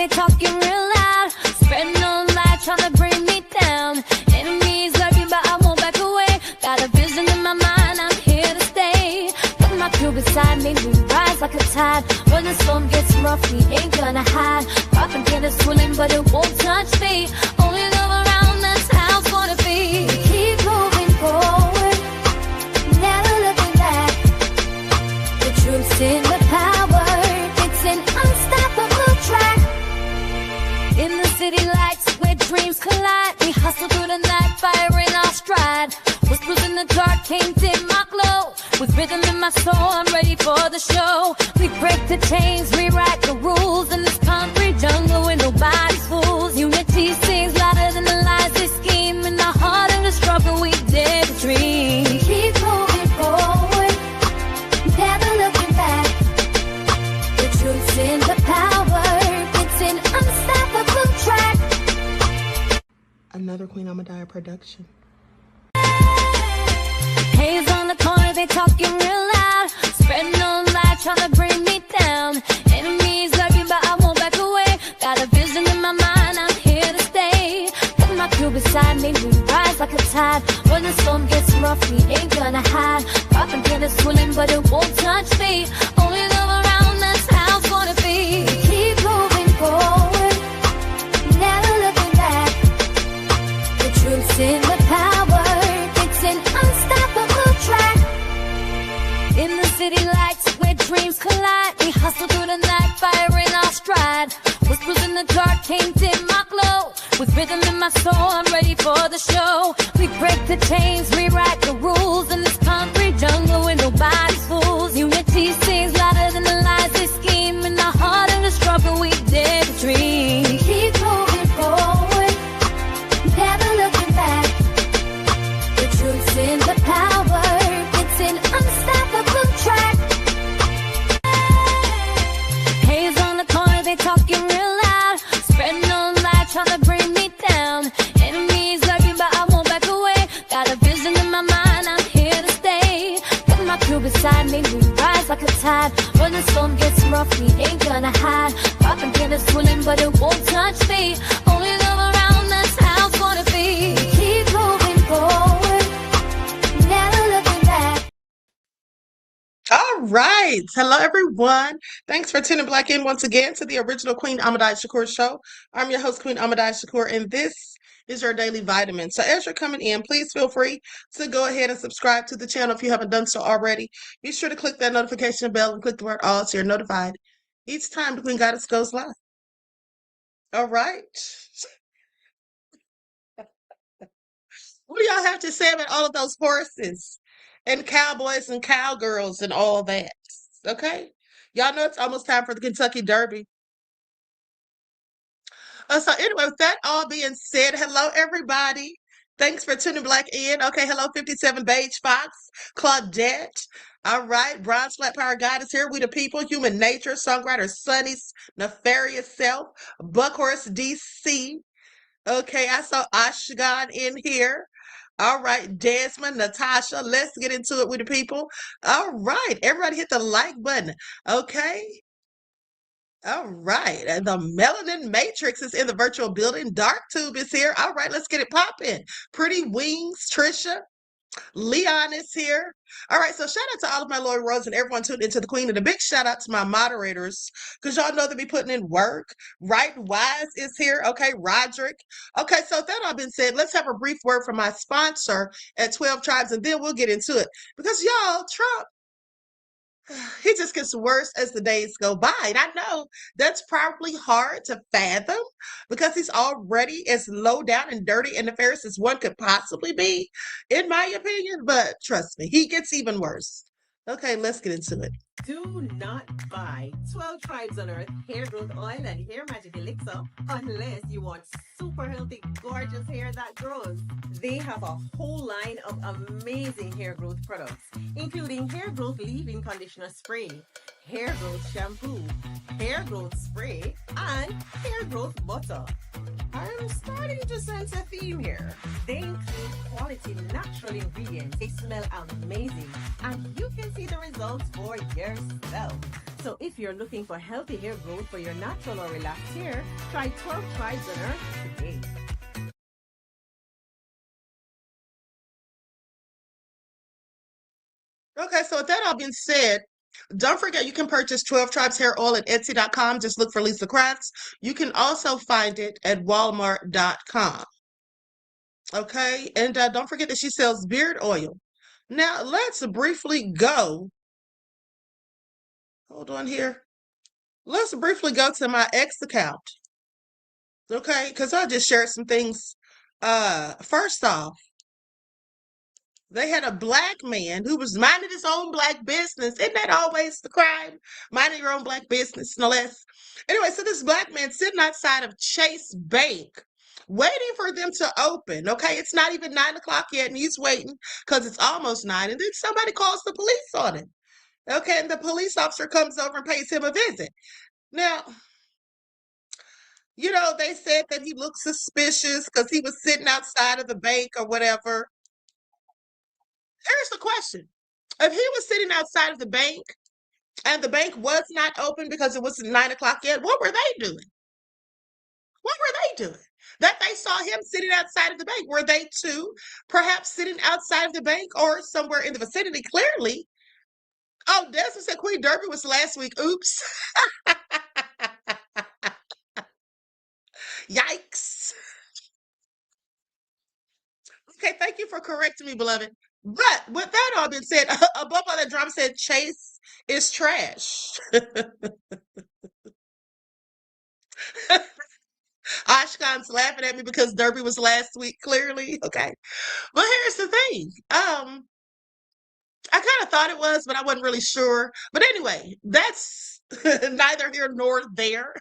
they talking real loud. Spreading no light, trying to bring me down. Enemies lurking, but I won't back away. Got a vision in my mind, I'm here to stay. Put my crew beside me, we rise like a tide. When the storm gets rough, we ain't gonna hide. Propaganda swirling, but it won't touch me. Only love around, that's how it's gonna be. Keep moving forward, never looking back. The truth's in the power, it's an unstoppable track. In the city lights where dreams collide, we hustle through the night, fire in our stride. Whispers in the dark can't dim my glow. With rhythm in my soul, I'm ready for the show. We break the chains, rewrite the rules in this concrete jungle where nobody's fools. Unity sings louder than the lies they scheme. In the heart of the struggle, we dare to dream. Keep moving forward, never looking back. The truth's in the power, it's an unstoppable track. Another Queen Ahmadiyyah production. Haze on the corner, they talking real loud. Spreading no light, trying to bring me down. Enemies lurking, but I won't back away. Got a vision in my mind, I'm here to stay. Put my crew beside me, we rise like a tide. When the storm gets rough, we ain't gonna hide. Propaganda swirling, but it won't touch me. Only love around, that's how it's gonna be. Keep moving forward, never looking back. The truth's in the power, it's an unstoppable track. In the city lights where dreams collide, we hustle through the night, fire in our stride. Whispers in the dark can't dim my glow. With rhythm in my soul, I'm ready for the show. We break the chains, rewrite the rules in this concrete jungle where nobody's fools. Unity sings louder than the lies they scheme. In the heart of the struggle, we dare to dream. Keep moving forward, never looking back. The truth's in the power, it's an unstoppable track. Haze on the corner, they talking real loud. Spreading no light, trying to bring me down. Enemies lurking, but I won't back away. Got a vision in my mind, I'm here to stay. Put my crew beside me, we rise like a tide. When the storm gets rough, we ain't gonna hide. Propaganda swirling, but it won't touch me. Only love around, that's how it's gonna be. Keep moving forward, never looking back. All right. Hello, everyone. Thanks for tuning back in once again to the original Queen Ahmadiyyah Shakur show. I'm your host, Queen Ahmadiyyah Shakur, and this is your daily vitamin. So as you're coming in, please feel free to go ahead and subscribe to the channel if you haven't done so already. Be sure to click that notification bell and click the word all so you're notified each time the Queen Goddess goes live. All right. What do y'all have to say about all of those horses and cowboys and cowgirls and all that? Okay. Y'all know it's almost time for the Kentucky Derby. So anyway, with that all being said, hello, everybody. Thanks for tuning back in. Okay, hello, 57 Beige Fox, Claudette. All right, Bronze Flat Power God is here. We the people, human nature, songwriter Sunny's nefarious self, Buckhorse DC. Okay, I saw Ashgan in here. All right, Desmond, Natasha, let's get into it with the people. All right, everybody hit the like button. Okay. All right, and the Melanin Matrix is in the virtual building. Dark Tube is here. All right, let's get it popping. Pretty Wings, Trisha. Leon is here. All right, so shout out to all of my loyal roads and everyone tuned into the Queen, and a big shout out to my moderators because y'all know they be putting in work. Right Wise is here. Okay, Roderick. Okay, so with that all been said, let's have a brief word from my sponsor at 12 Tribes, and then we'll get into it because y'all, Trump, he just gets worse as the days go by. And I know that's probably hard to fathom because he's already as low down and dirty and nefarious as one could possibly be, in my opinion. But trust me, he gets even worse. Okay, let's get into it. Do not buy 12 Tribes on Earth hair growth oil and hair magic elixir unless you want super healthy, gorgeous hair that grows. They have a whole line of amazing hair growth products, including hair growth leave-in conditioner spray, hair growth shampoo, hair growth spray, and hair growth butter. I'm starting to sense a theme here. They include quality natural ingredients. They smell amazing, and you can see the results for yourself. herself. So if you're looking for healthy hair growth for your natural or relaxed hair, try 12 Tribes on Earth today. Okay, so with that all being said, don't forget you can purchase 12 Tribes Hair Oil at Etsy.com. Just look for Lisa Kratz. You can also find it at Walmart.com. Okay, and don't forget that she sells beard oil. Now, let's briefly go. Hold on here. Let's briefly go to my ex account. Okay, because I just shared some things. First off, they had a black man who was minding his own black business. Isn't that always the crime? Minding your own black business, no less. Anyway, so this black man sitting outside of Chase Bank, waiting for them to open. Okay, it's not even 9 o'clock yet, and he's waiting because it's almost 9. And then somebody calls the police on him. Okay, and the police officer comes over and pays him a visit. Now, they said that he looked suspicious because he was sitting outside of the bank or whatever. Here's the question. If he was sitting outside of the bank and the bank was not open because it wasn't 9 o'clock yet, what were they doing? What were they doing? That they saw him sitting outside of the bank. Were they too perhaps sitting outside of the bank or somewhere in the vicinity? Clearly. Oh, Desmond said Queen Derby was last week. Oops. Yikes. Okay, thank you for correcting me, beloved. But with that all being said, above all that drama said Chase is trash. Ashkan's laughing at me because Derby was last week, clearly. Okay. But here's the thing. I kind of thought it was, but I wasn't really sure. But anyway, that's neither here nor there.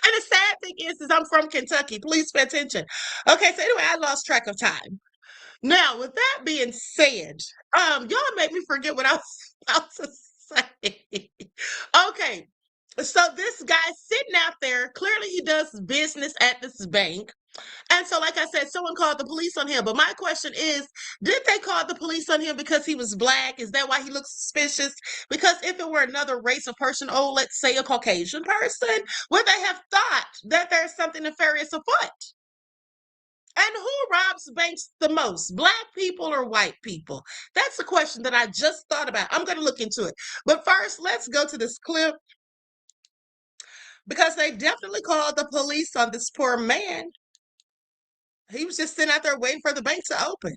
And the sad thing is I'm from Kentucky. Please pay attention. Okay, so anyway, I lost track of time. Now, with that being said, y'all made me forget what I was about to say. Okay, so this guy sitting out there, clearly he does business at this bank. And so, like I said, someone called the police on him. But my question is, did they call the police on him because he was black? Is that why he looks suspicious? Because if it were another race or person, let's say a Caucasian person, would they have thought that there's something nefarious afoot? And who robs banks the most, black people or white people? That's a question that I just thought about. I'm going to look into it. But first, let's go to this clip because they definitely called the police on this poor man. He was just sitting out there waiting for the bank to open.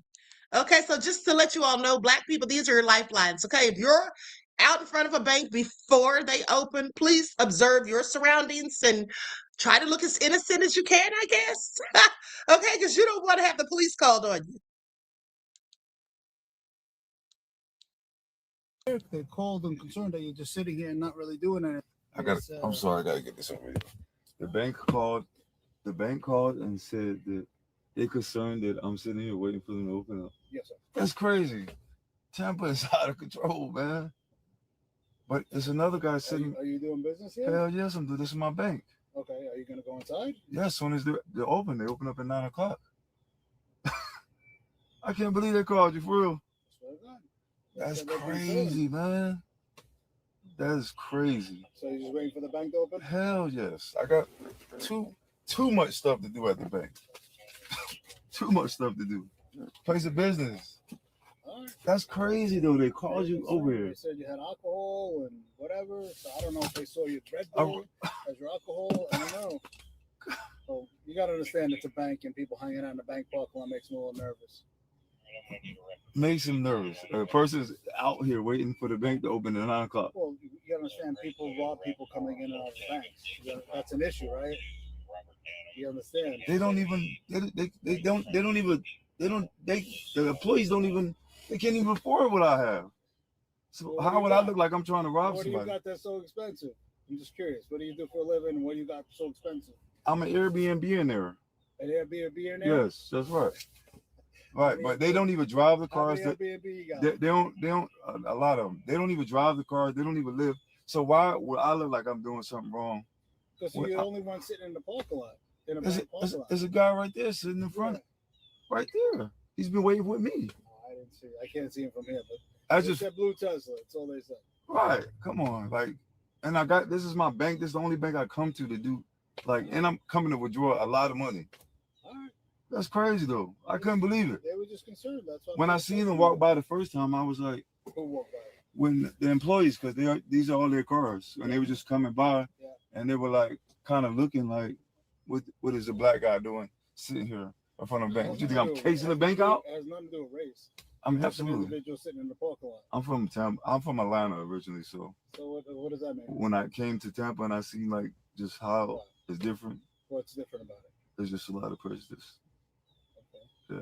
Okay, so just to let you all know, black people, these are your lifelines. Okay, if you're out in front of a bank before they open, please observe your surroundings and try to look as innocent as you can, I guess. Okay, because you don't want to have the police called on you. They're cold and concerned that you're just sitting here and not really doing anything. I'm sorry, I gotta get this over here. The bank called and said that they're concerned that I'm sitting here waiting for them to open up. Yes, sir. That's crazy. Tampa is out of control, man. But there's another guy sitting. Are you doing business here? Hell yes, I'm doing this in my bank. Okay, are you gonna go inside? Yeah, as soon as they're open, they open up at 9 o'clock. I can't believe they called you for real. That's crazy, man. That is crazy. So you're just waiting for the bank to open? Hell yes. I got too much stuff to do at the bank. Too much stuff to do. Place of business. Right. That's crazy though. They called you over here. They said you had alcohol and whatever. So I don't know if they saw your Red Bull as your alcohol. I don't know. So you got to understand it's a bank and people hanging out in the bank parking lot makes me a little nervous. Makes him nervous. A person's out here waiting for the bank to open at 9 o'clock. Well, you got to understand people rob people coming in and out of the banks. That's an issue, right? You understand? They don't even. The employees don't even. They can't even afford what I have. So how would I look like I'm trying to rob somebody? What do you got that's so expensive? I'm just curious. What do you do for a living? And what do you got so expensive? I'm an Airbnb in there. An Airbnb in there? Yes, that's right. Right, but they don't even drive the cars. Airbnb you got? They don't. A lot of them. They don't even drive the cars. They don't even live. So why would I look like I'm doing something wrong? Because you're the only one sitting in the parking lot. There's a guy right there sitting in front, right there. He's been waiting with me. I didn't see. I can't see him from here, but I They just said blue Tesla. That's all they said. right. Come on, like, and I got this is my bank. This is the only bank I come to do, like, and I'm coming to withdraw a lot of money. All right. That's crazy though. I couldn't believe it. They were just concerned. That's what When I seen them walk by the first time, I was like, who walked by? when the employees, because these are all their cars, and they were just coming by, and they were like kind of looking like, what is a black guy doing sitting here in front of the bank? You think I'm casing the bank out? It has nothing to do with race. I'm absolutely. Individual sitting in the parking lot. I'm from Tampa. I'm from Atlanta originally, so. So what does that mean? When I came to Tampa and I seen like just how it's different. What's different about it? There's just a lot of prejudice. Okay. Yeah.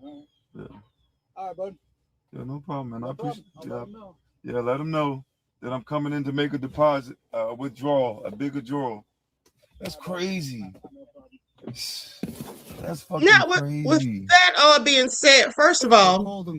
All right. Yeah. All right, bud. Yeah, no problem, man. No I appreciate it. Let them know. Yeah, let them know that I'm coming in to make a deposit, a withdrawal, a big withdrawal. That's crazy. No problem. That's fucking Now, crazy. with that all being said, first of all,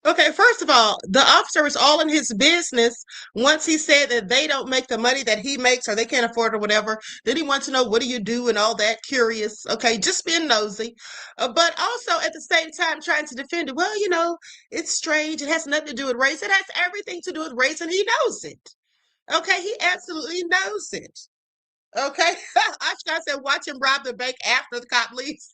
the officer was all in his business once he said that they don't make the money that he makes or they can't afford or whatever. Then he wants to know, what do you do and all that, curious. Okay, just being nosy. But also at the same time trying to defend it. Well, you know, it's strange. It has nothing to do with race. It has everything to do with race, and he knows it. Okay, he absolutely knows it. Okay, Ashkan said, watch him rob the bank after the cop leaves.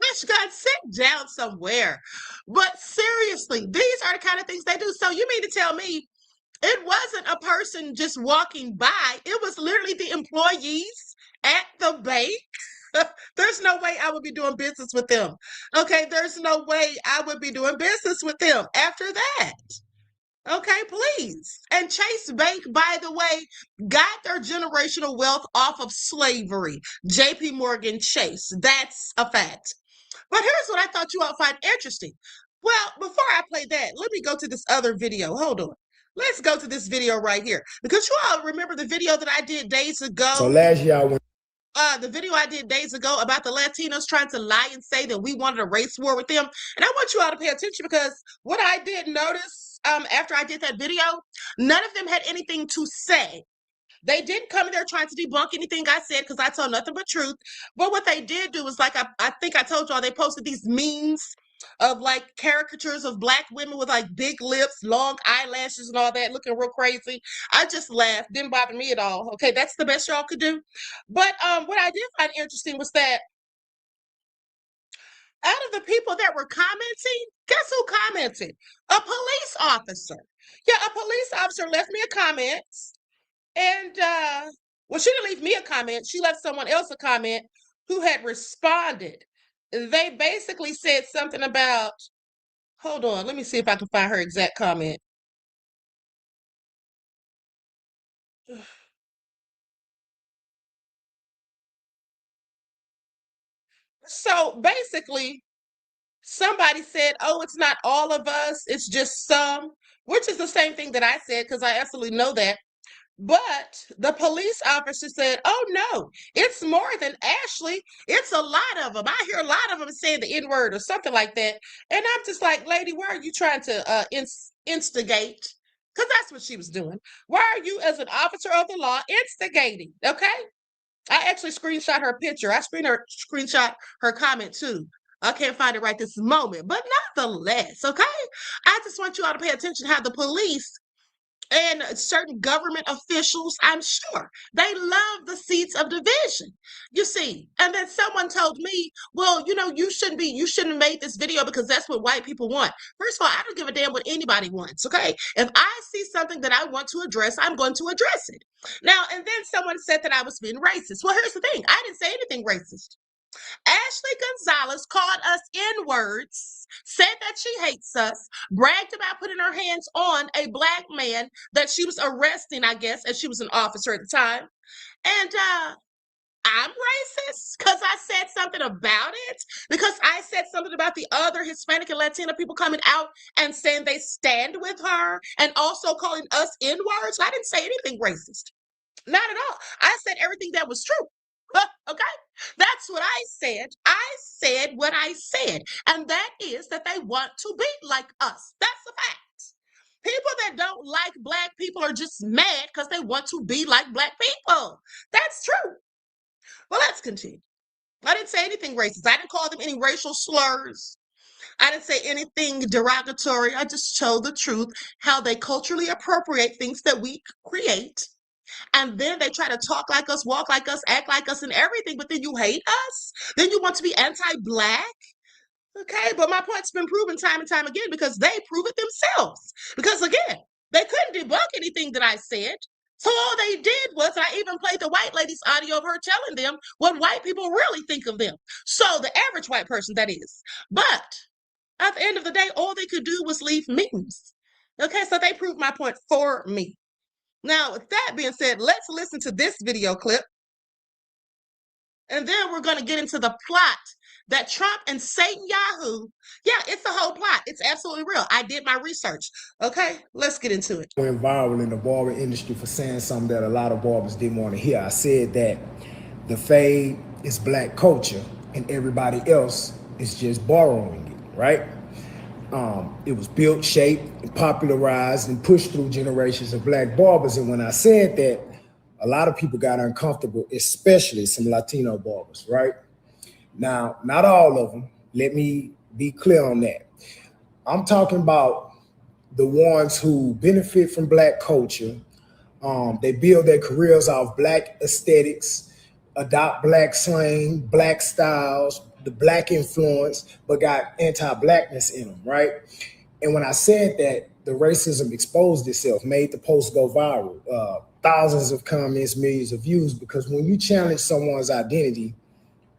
Ashkan, sit down somewhere. But seriously, these are the kind of things they do. So you mean to tell me it wasn't a person just walking by? It was literally the employees at the bank. There's no way I would be doing business with them. Okay, there's no way I would be doing business with them after that. Okay, please. And Chase Bank, by the way, got their generational wealth off of slavery. JP Morgan Chase. That's a fact. But here's what I thought you all find interesting. Well, before I play that, let me go to this other video. Hold on. Let's go to this video right here. Because you all remember the video that I did days ago. So last year I went. The video I did days ago about the Latinos trying to lie and say that we wanted a race war with them. And I want you all to pay attention, because what I did notice after I did that video, none of them had anything to say. They didn't come in there trying to debunk anything I said, because I told nothing but truth. But what they did do was, like, I think I told y'all, they posted these memes of like caricatures of black women with like big lips, long eyelashes and all that, looking real crazy. I just laughed. Didn't bother me at all. Okay, that's the best y'all could do. But what I did find interesting was that out of the people that were commenting, guess who commented? A police officer. Yeah, a police officer left me a comment. And well, she didn't leave me a comment. She left someone else a comment who had responded. They basically said something about, hold on, let me see if I can find her exact comment. So basically, somebody said, oh, it's not all of us, it's just some, which is the same thing that I said, because I absolutely know that. But the police officer said, oh, no, it's more than Ashley. It's a lot of them. I hear a lot of them saying the N-word or something like that. And I'm just like, lady, why are you trying to instigate? Because that's what she was doing. Why are you, as an officer of the law, instigating? Okay? I actually screenshot her picture. I screenshot her comment, too. I can't find it right this moment. But nonetheless, okay? I just want you all to pay attention how the police and certain government officials, I'm sure, they love the seeds of division. You see, and then someone told me, well, you know, you shouldn't have made this video because that's what white people want. First of all, I don't give a damn what anybody wants, okay? If I see something that I want to address, I'm going to address it. Now, and then someone said that I was being racist. Well, here's the thing. I didn't say anything racist. Ashley Gonzalez called us N-words, said that she hates us, bragged about putting her hands on a black man that she was arresting, I guess, as she was an officer at the time. And I'm racist because I said something about it, because I said something about the other Hispanic and Latina people coming out and saying they stand with her, and also calling us N-words. I didn't say anything racist. Not at all. I said everything that was true. Okay? That's what I said. I said what I said. And that is that they want to be like us. That's a fact. People that don't like black people are just mad because they want to be like black people. That's true. Well, let's continue. I didn't say anything racist. I didn't call them any racial slurs. I didn't say anything derogatory. I just told the truth, how they culturally appropriate things that we create. And then they try to talk like us, walk like us, act like us, and everything. But then you hate us? Then you want to be anti-black? Okay, but my point's been proven time and time again because they prove it themselves. Because again, they couldn't debunk anything that I said. So all they did was, I even played the white lady's audio of her telling them what white people really think of them. So the average white person, that is. But at the end of the day, all they could do was leave memes. Okay, so they proved my point for me. Now, with that being said, let's listen to this video clip. And then we're going to get into the plot that Trump and Satan Yahoo, yeah, it's the whole plot. It's absolutely real. I did my research. Okay, let's get into it. Went viral in the barber industry for saying something that a lot of barbers didn't want to hear. I said that the fade is black culture and everybody else is just borrowing it, right? It was built, shaped, and popularized and pushed through generations of black barbers. And when I said that, a lot of people got uncomfortable, especially some Latino barbers, right? Now, not all of them. Let me be clear on that. I'm talking about the ones who benefit from black culture. They build their careers off black aesthetics, adopt black slang, black styles, the black influence, but got anti-blackness in them, right? And when I said that, the racism exposed itself, made the post go viral. Thousands of comments, millions of views, because when you challenge someone's identity,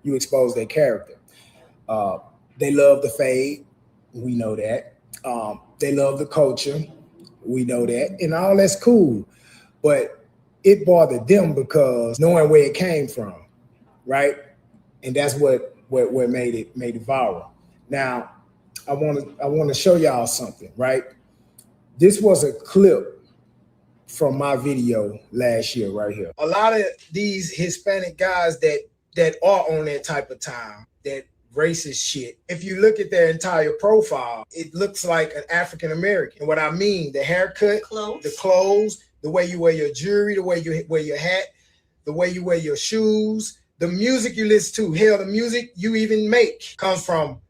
you expose their character. They love the fade, we know that. They love the culture, we know that, and all that's cool. But it bothered them because knowing where it came from, right? And that's what made it viral. Now, I want to show y'all something, right? This was a clip from my video last year right here. A lot of these Hispanic guys that are on that type of time, that racist shit, if you look at their entire profile, it looks like an African American. And what I mean, the haircut, the clothes, the way you wear your jewelry, the way you wear your hat, the way you wear your shoes, the music you listen to, hell, the music you even make comes from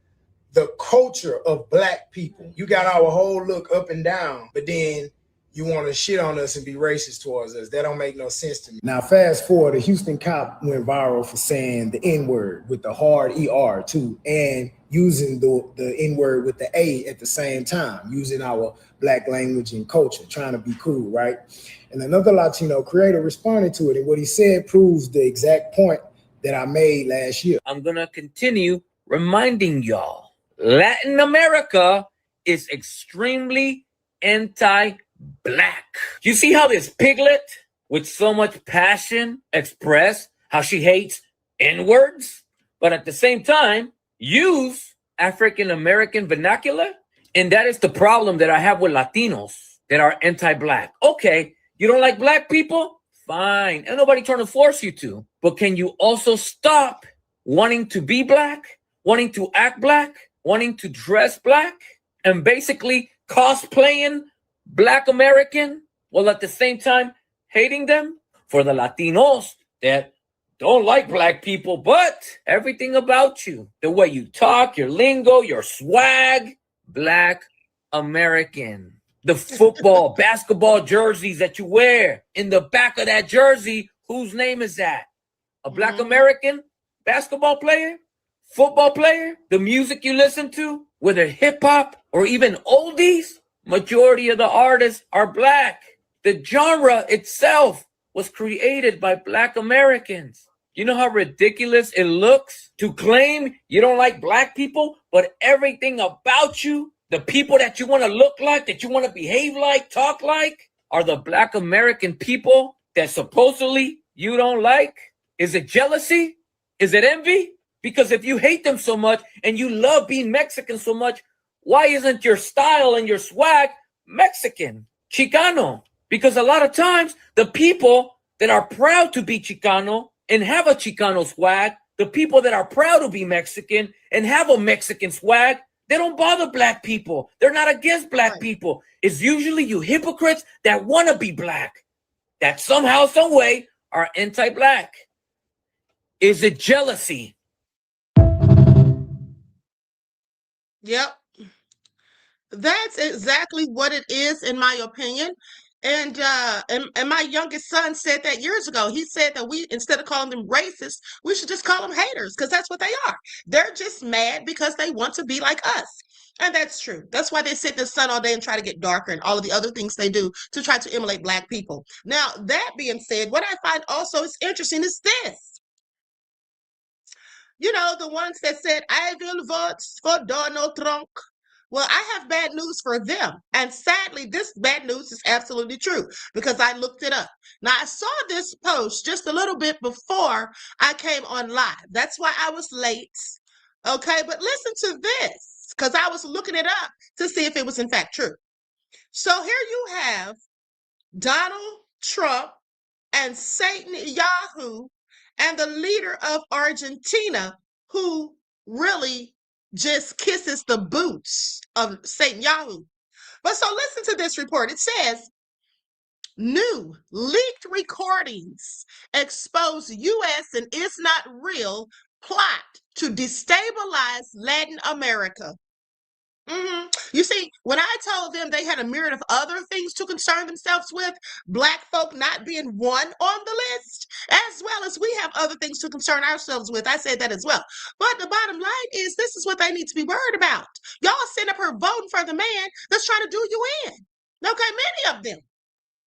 the culture of black people. You got our whole look up and down, but then you want to shit on us and be racist towards us. That don't make no sense to me. Now, fast forward, a Houston cop went viral for saying the N-word with the hard ER too, and using the N-word with the A at the same time, using our black language and culture, trying to be cool, right? And another Latino creator responded to it, and what he said proves the exact point that I made last year. I'm gonna continue reminding y'all, Latin America is extremely anti-black. You see how this piglet with so much passion express how she hates N-words, but at the same time use African-American vernacular? And that is the problem that I have with Latinos that are anti-black. Okay, you don't like black people? Fine, and nobody trying to force you to. But can you also stop wanting to be black, wanting to act black, wanting to dress black, and basically cosplaying Black American while at the same time hating them? For the Latinos that don't like black people, but everything about you, the way you talk, your lingo, your swag, Black American. The football, basketball jerseys that you wear, in the back of that jersey, whose name is that? A Black American basketball player, football player? The music you listen to, whether hip hop or even oldies, majority of the artists are black. The genre itself was created by Black Americans. You know how ridiculous it looks to claim you don't like black people, but everything about you, the people that you want to look like, that you want to behave like, talk like, are the Black American people that supposedly you don't like? Is it jealousy? Is it envy? Because if you hate them so much and you love being Mexican so much, why isn't your style and your swag Mexican, Chicano? Because a lot of times the people that are proud to be Chicano and have a Chicano swag, the people that are proud to be Mexican and have a Mexican swag, They don't bother black people. They're not against black Right. people. It's usually you hypocrites that want to be black, that somehow, some way are anti-black. Is it jealousy? Yep. That's exactly what it is, in my opinion. And my youngest son said that years ago. He said that we, instead of calling them racists, we should just call them haters, because that's what they are. They're just mad because they want to be like us. And that's true. That's why they sit in the sun all day and try to get darker and all of the other things they do to try to emulate black people. Now, that being said, what I find also is interesting is this. You know, the ones that said, I will vote for Donald Trump. Well, I have bad news for them. And sadly, this bad news is absolutely true because I looked it up. Now, I saw this post just a little bit before I came on live. That's why I was late. Okay, but listen to this, because I was looking it up to see if it was in fact true. So here you have Donald Trump and Satan Yahoo and the leader of Argentina, who really just kisses the boots of Satan Yahoo. But so listen to this report. It says, new leaked recordings expose U.S. and It's Not Real plot to destabilize Latin America. You see, when I told them they had a myriad of other things to concern themselves with, black folk not being one on the list, as well as we have other things to concern ourselves with, I said that as well. But the bottom line is, this is what they need to be worried about. Y'all sitting up here voting for the man that's trying to do you in. Okay, many of them.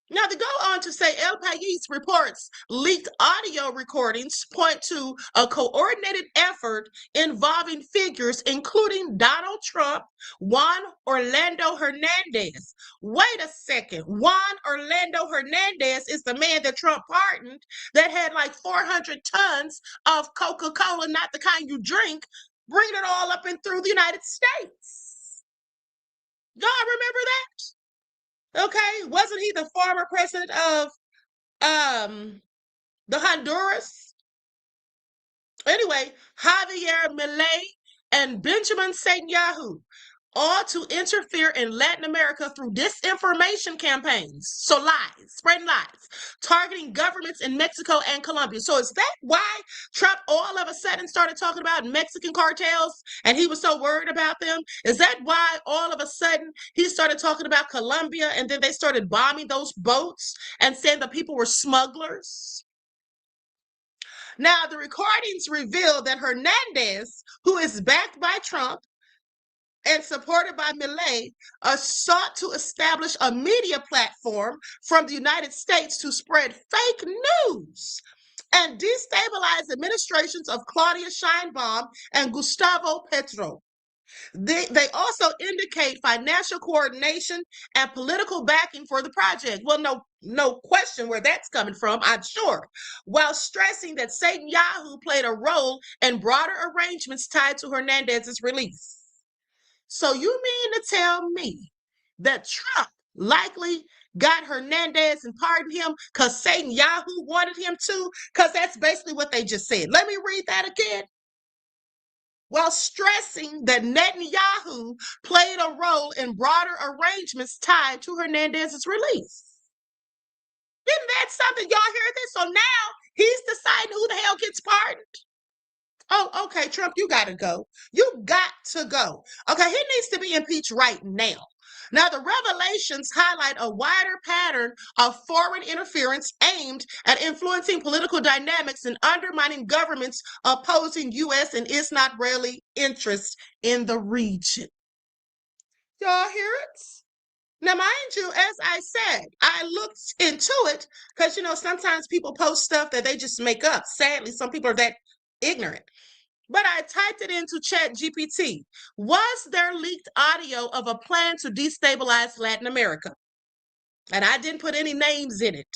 Now, to go on to say, El País reports leaked audio recordings point to a coordinated effort involving figures including Donald Trump, Juan Orlando Hernandez. Wait a second. Juan Orlando Hernandez is the man that Trump pardoned that had like 400 tons of Coca-Cola, not the kind you drink, bringing it all up and through the United States. Y'all remember that? Okay, wasn't he the former president of the Honduras? Anyway, Javier Milei and Benjamin Netanyahu, all to interfere in Latin America through disinformation campaigns. So lies, spreading lies, targeting governments in Mexico and Colombia. So is that why Trump all of a sudden started talking about Mexican cartels and he was so worried about them? Is that why all of a sudden he started talking about Colombia and then they started bombing those boats and saying the people were smugglers? Now, the recordings reveal that Hernandez, who is backed by Trump and supported by Milei, sought to establish a media platform from the United States to spread fake news and destabilize administrations of Claudia Sheinbaum and Gustavo Petro. They also indicate financial coordination and political backing for the project. Well, no question where that's coming from, I'm sure, while stressing that Satan Yahoo played a role in broader arrangements tied to Hernandez's release. So you mean to tell me that Trump likely got Hernandez and pardoned him because Satan Yahoo wanted him to? Because that's basically what they just said. Let me read that again. While stressing that Netanyahu played a role in broader arrangements tied to Hernandez's release. Isn't that something? Y'all hear this? So now he's deciding who the hell gets pardoned. Oh, okay, Trump, you got to go. You got to go. Okay, he needs to be impeached right now. Now, the revelations highlight a wider pattern of foreign interference aimed at influencing political dynamics and undermining governments opposing U.S. and It's Not Real interests in the region. Y'all hear it? Now, mind you, as I said, I looked into it because, you know, sometimes people post stuff that they just make up. Sadly, some people are that ignorant. But I typed it into ChatGPT. Was there leaked audio of a plan to destabilize Latin America? And I didn't put any names in it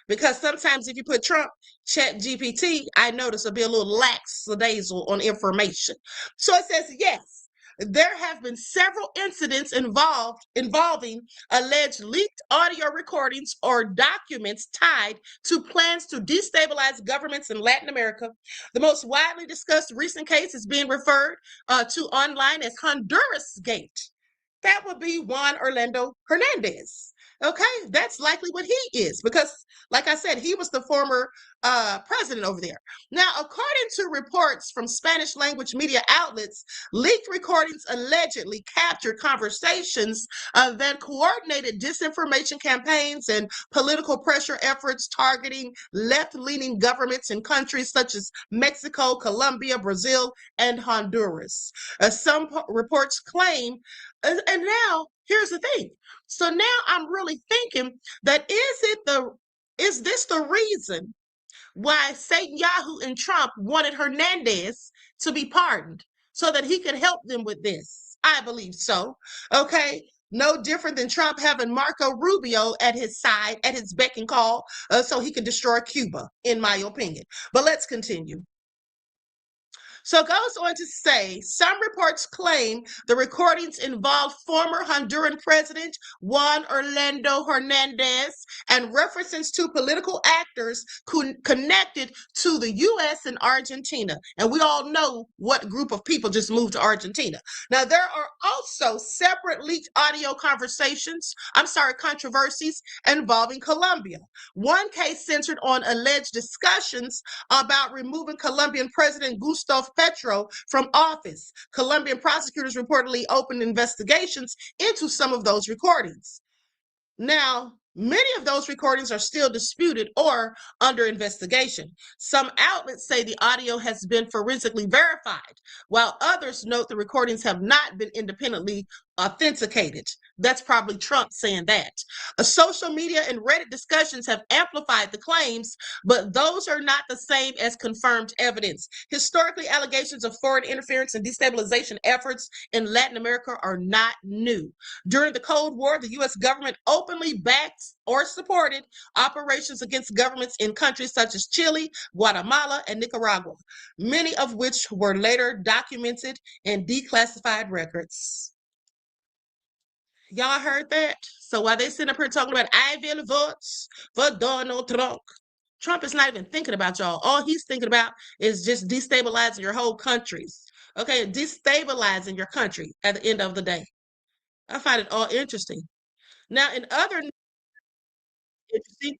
because sometimes if you put Trump, ChatGPT, I notice it'll be a little lackadaisical on information. So it says yes. there have been several incidents involving alleged leaked audio recordings or documents tied to plans to destabilize governments in Latin America. The most widely discussed recent case is being referred to online as Honduras Gate. That would be Juan Orlando Hernandez. Okay, that's likely what he is because, like I said, he was the former president over there. Now, according to reports from Spanish language media outlets, leaked recordings allegedly captured conversations that coordinated disinformation campaigns and political pressure efforts targeting left-leaning governments in countries such as Mexico, Colombia, Brazil, and Honduras. Some reports claim, and now here's the thing. So now I'm really thinking that is this the reason why Satan Yahoo and Trump wanted Hernandez to be pardoned so that he could help them with this? I believe so. Okay. No different than Trump having Marco Rubio at his side, at his beck and call, so he can destroy Cuba, in my opinion. But let's continue. So it goes on to say, some reports claim the recordings involve former Honduran President Juan Orlando Hernandez and references to political actors connected to the U.S. and Argentina. And we all know what group of people just moved to Argentina. Now, there are also separate leaked audio controversies involving Colombia. One case centered on alleged discussions about removing Colombian President Gustavo Petro from office. Colombian prosecutors reportedly opened investigations into some of those recordings. Now, many of those recordings are still disputed or under investigation. Some outlets say the audio has been forensically verified, while others note the recordings have not been independently authenticated. That's probably Trump saying that. Social media and Reddit discussions have amplified the claims, but those are not the same as confirmed evidence. Historically, allegations of foreign interference and destabilization efforts in Latin America are not new. During the Cold War, the U.S. government openly backed or supported operations against governments in countries such as Chile, Guatemala, and Nicaragua, many of which were later documented in declassified records. Y'all heard that? So while they sitting up here talking about I will vote for Donald Trump, Trump is not even thinking about y'all. All he's thinking about is just destabilizing your whole countries. Okay, destabilizing your country at the end of the day. I find it all interesting. Now, in other interesting,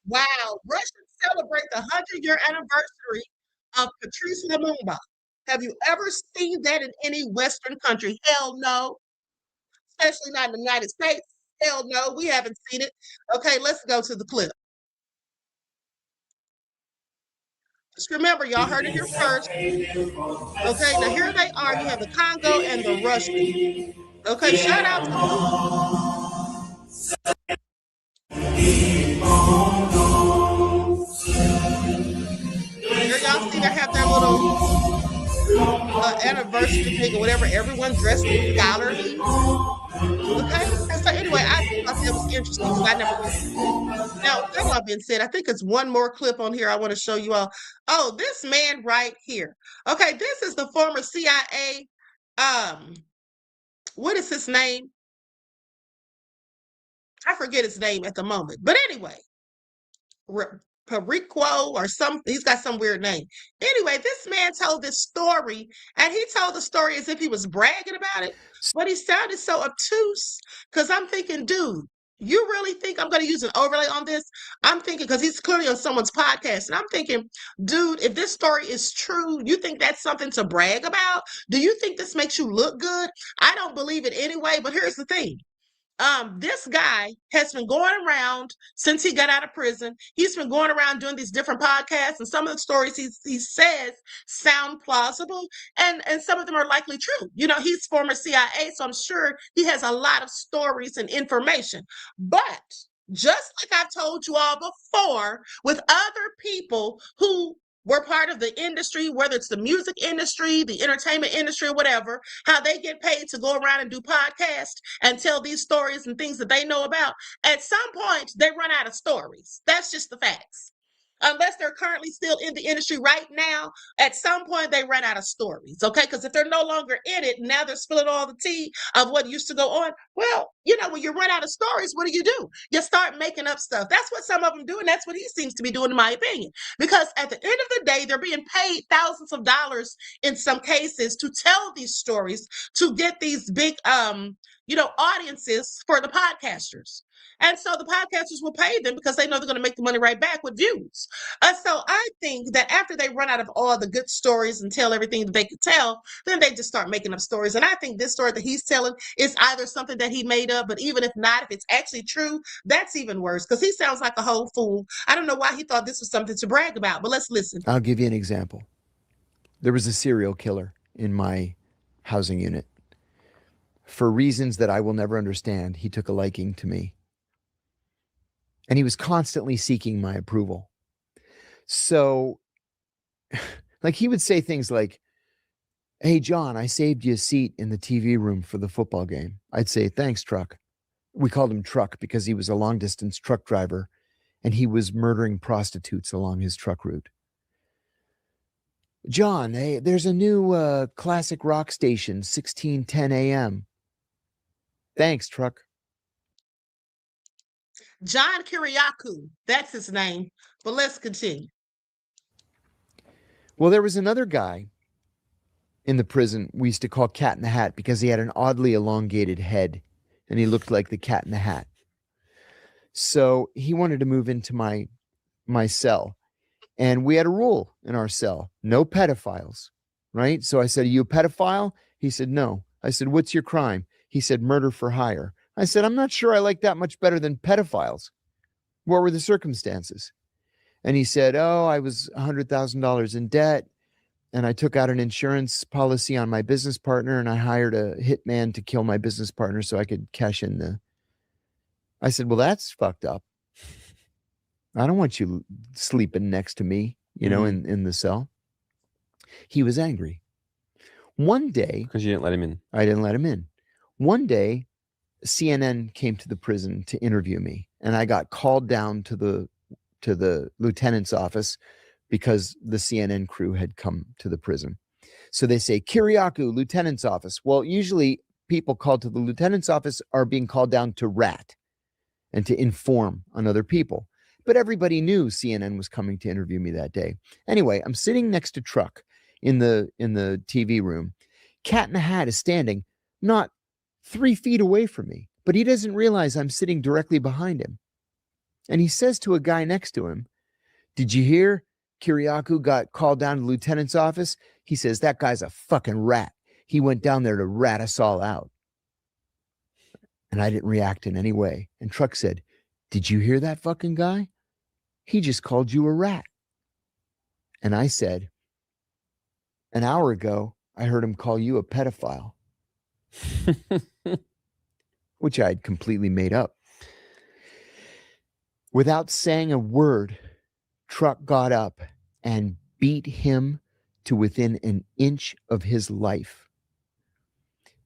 wow, Russians celebrate the 100-year anniversary of Patrice Lumumba. Have you ever seen that in any Western country? Hell no. Especially not in the United States. Hell no, we haven't seen it. Okay, let's go to the clip. Just remember, y'all heard it here first. Okay, now here they are. You have the Congo and the Russian. Okay, shout out to here y'all see they have their little anniversary thing or whatever. Everyone dressed scholarly. Okay, so anyway, I thought that was interesting because I never went. Now, that all being said, I think it's one more clip on here I want to show you all. Oh, this man right here. Okay, this is the former CIA. What is his name? I forget his name at the moment. But anyway, Perico or he's got some weird name. Anyway, this man told this story, and he told the story as if he was bragging about it, but he sounded so obtuse because I'm thinking, dude, you really think I'm going to use an overlay on this? I'm thinking, because he's clearly on someone's podcast, and I'm thinking, dude, if this story is true, you think that's something to brag about? Do you think this makes you look good? I don't believe it anyway, but here's the thing. This guy has been going around since he got out of prison. He's been going around doing these different podcasts, and some of the stories he says sound plausible, and some of them are likely true. You know, he's former CIA, so I'm sure he has a lot of stories and information. But just like I've told you all before, with other people who were part of the industry, whether it's the music industry, the entertainment industry, or whatever, how they get paid to go around and do podcasts and tell these stories and things that they know about. At some point, they run out of stories. That's just the facts. unless they're currently still in the industry right now. At some point, they run out of stories, okay? Because if they're no longer in it, now they're spilling all the tea of what used to go on. Well, you know, when you run out of stories, what do? You start making up stuff. That's what some of them do, and that's what he seems to be doing, in my opinion. Because at the end of the day, they're being paid thousands of dollars in some cases to tell these stories, to get these big, audiences for the podcasters. And so the podcasters will pay them because they know they're going to make the money right back with views. So I think that after they run out of all the good stories and tell everything that they could tell, then they just start making up stories. And I think this story that he's telling is either something that he made up, but even if not, if it's actually true, that's even worse because he sounds like a whole fool. I don't know why he thought this was something to brag about, but let's listen. I'll give you an example. There was a serial killer in my housing unit. For reasons that I will never understand, he took a liking to me. And he was constantly seeking my approval. So, like, he would say things like, "Hey, John, I saved you a seat in the TV room for the football game." I'd say, "Thanks, Truck." We called him Truck because he was a long-distance truck driver, and he was murdering prostitutes along his truck route. "John, hey, there's a new classic rock station, 1610 AM. Thanks, Truck." John Kiriakou, that's his name. But let's continue. Well, there was another guy in the prison we used to call Cat in the Hat because he had an oddly elongated head and he looked like the Cat in the Hat. So he wanted to move into my cell. And we had a rule in our cell, no pedophiles, right? So I said, "Are you a pedophile?" He said, "No." I said, "What's your crime?" He said, "Murder for hire." I said, "I'm not sure I like that much better than pedophiles. What were the circumstances?" And he said, "Oh, I was $100,000 in debt, and I took out an insurance policy on my business partner, and I hired a hitman to kill my business partner so I could cash in the..." I said, "Well, that's fucked up. I don't want you sleeping next to me, in the cell." He was angry. One day... Because you didn't let him in. I didn't let him in. One day, CNN came to the prison to interview me, and I got called down to the lieutenant's office because the CNN crew had come to the prison. So they say, "Kiriakou, lieutenant's office." Well, usually people called to the lieutenant's office are being called down to rat and to inform on other people. But everybody knew CNN was coming to interview me that day. Anyway, I'm sitting next to Truck in the TV room. Cat in the Hat is standing not 3 feet away from me, but he doesn't realize I'm sitting directly behind him. And he says to a guy next to him, "Did you hear Kiriakou got called down to the lieutenant's office?" He says, "That guy's a fucking rat. He went down there to rat us all out." And I didn't react in any way. And Truck said, "Did you hear that fucking guy? He just called you a rat." And I said, "An hour ago, I heard him call you a pedophile." Which I had completely made up. Without saying a word, Truck got up and beat him to within an inch of his life.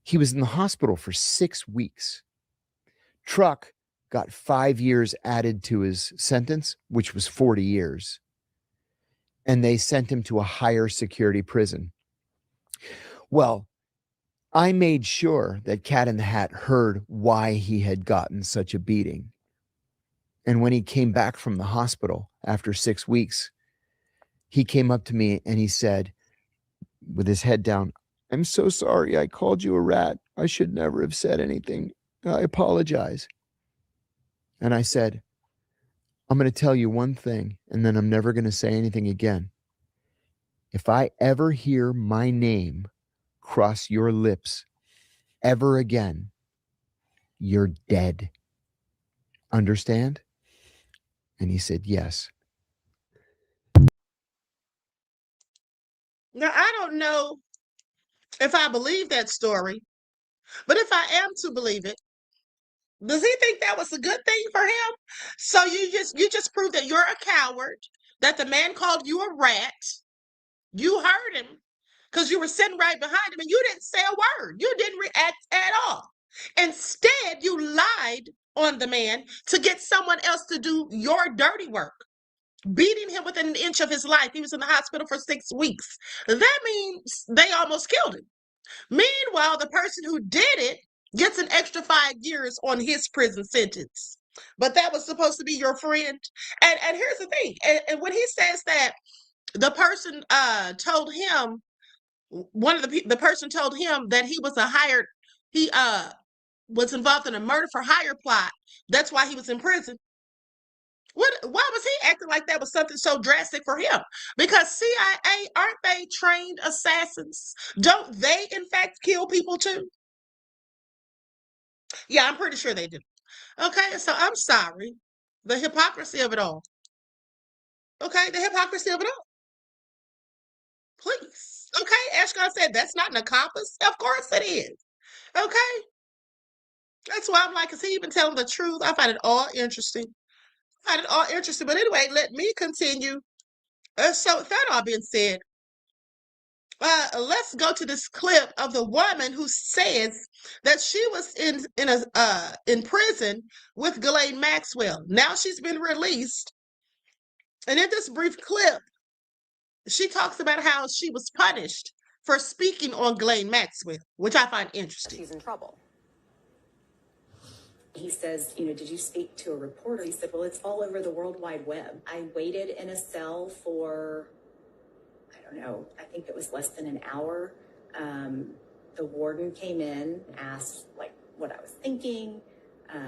He was in the hospital for 6 weeks. Truck got 5 years added to his sentence, which was 40 years. And they sent him to a higher security prison. Well, I made sure that Cat in the Hat heard why he had gotten such a beating. And when he came back from the hospital after 6 weeks, he came up to me and he said, with his head down, "I'm so sorry I called you a rat. I should never have said anything. I apologize." And I said, "I'm going to tell you one thing, and then I'm never going to say anything again. If I ever hear my name cross your lips ever again, you're dead. Understand?" And he said, "Yes." Now, I don't know if I believe that story, but if I am to believe it, does he think that was a good thing for him? So you just proved that you're a coward, that the man called you a rat. You heard him because you were sitting right behind him and you didn't say a word. You didn't react at all. Instead, you lied on the man to get someone else to do your dirty work. beating him within an inch of his life. He was in the hospital for 6 weeks. That means they almost killed him. Meanwhile, the person who did it gets an extra 5 years on his prison sentence. But that was supposed to be your friend. And here's the thing. And when he says that the person told him, one of the person told him that he was he was involved in a murder for hire plot. That's why he was in prison. Why was he acting like that was something so drastic for him? Because CIA, aren't they trained assassins? Don't they, in fact, kill people too? Yeah, I'm pretty sure they do. Okay, so I'm sorry. The hypocrisy of it all. Okay, the hypocrisy of it all. Please. Okay, Ashkan said that's not an accomplice. Of course it is. Okay. That's why I'm like, is he even telling the truth? I find it all interesting. But anyway, let me continue. So that all being said, let's go to this clip of the woman who says that she was in prison with Ghislaine Maxwell. Now she's been released, and in this brief clip, she talks about how she was punished for speaking on Ghislaine Maxwell, which I find interesting. She's in trouble. He says, did you speak to a reporter? He said, well, it's all over the World Wide Web. I waited in a cell for, I don't know, I think it was less than an hour. The warden came in, asked what I was thinking,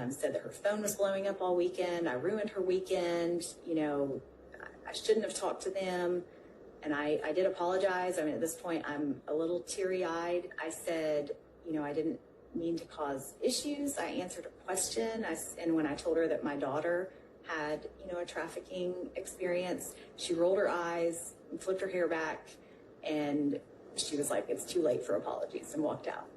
said that her phone was blowing up all weekend. I ruined her weekend. I shouldn't have talked to them. And I did apologize. I mean, at this point, I'm a little teary-eyed. I said, I didn't mean to cause issues. I answered a question. And when I told her that my daughter had, a trafficking experience, she rolled her eyes and flipped her hair back. And she was like, it's too late for apologies, and walked out.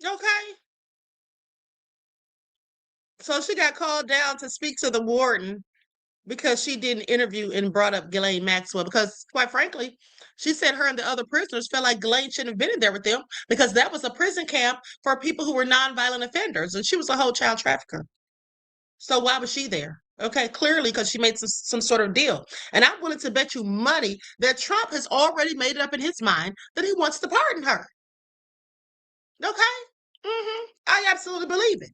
Okay. So she got called down to speak to the warden because she didn't interview and brought up Ghislaine Maxwell, because quite frankly, she said her and the other prisoners felt like Ghislaine shouldn't have been in there with them because that was a prison camp for people who were nonviolent offenders, and she was a whole child trafficker. So why was she there? Okay, clearly because she made some sort of deal. And I'm willing to bet you money that Trump has already made it up in his mind that he wants to pardon her. Okay? I absolutely believe it.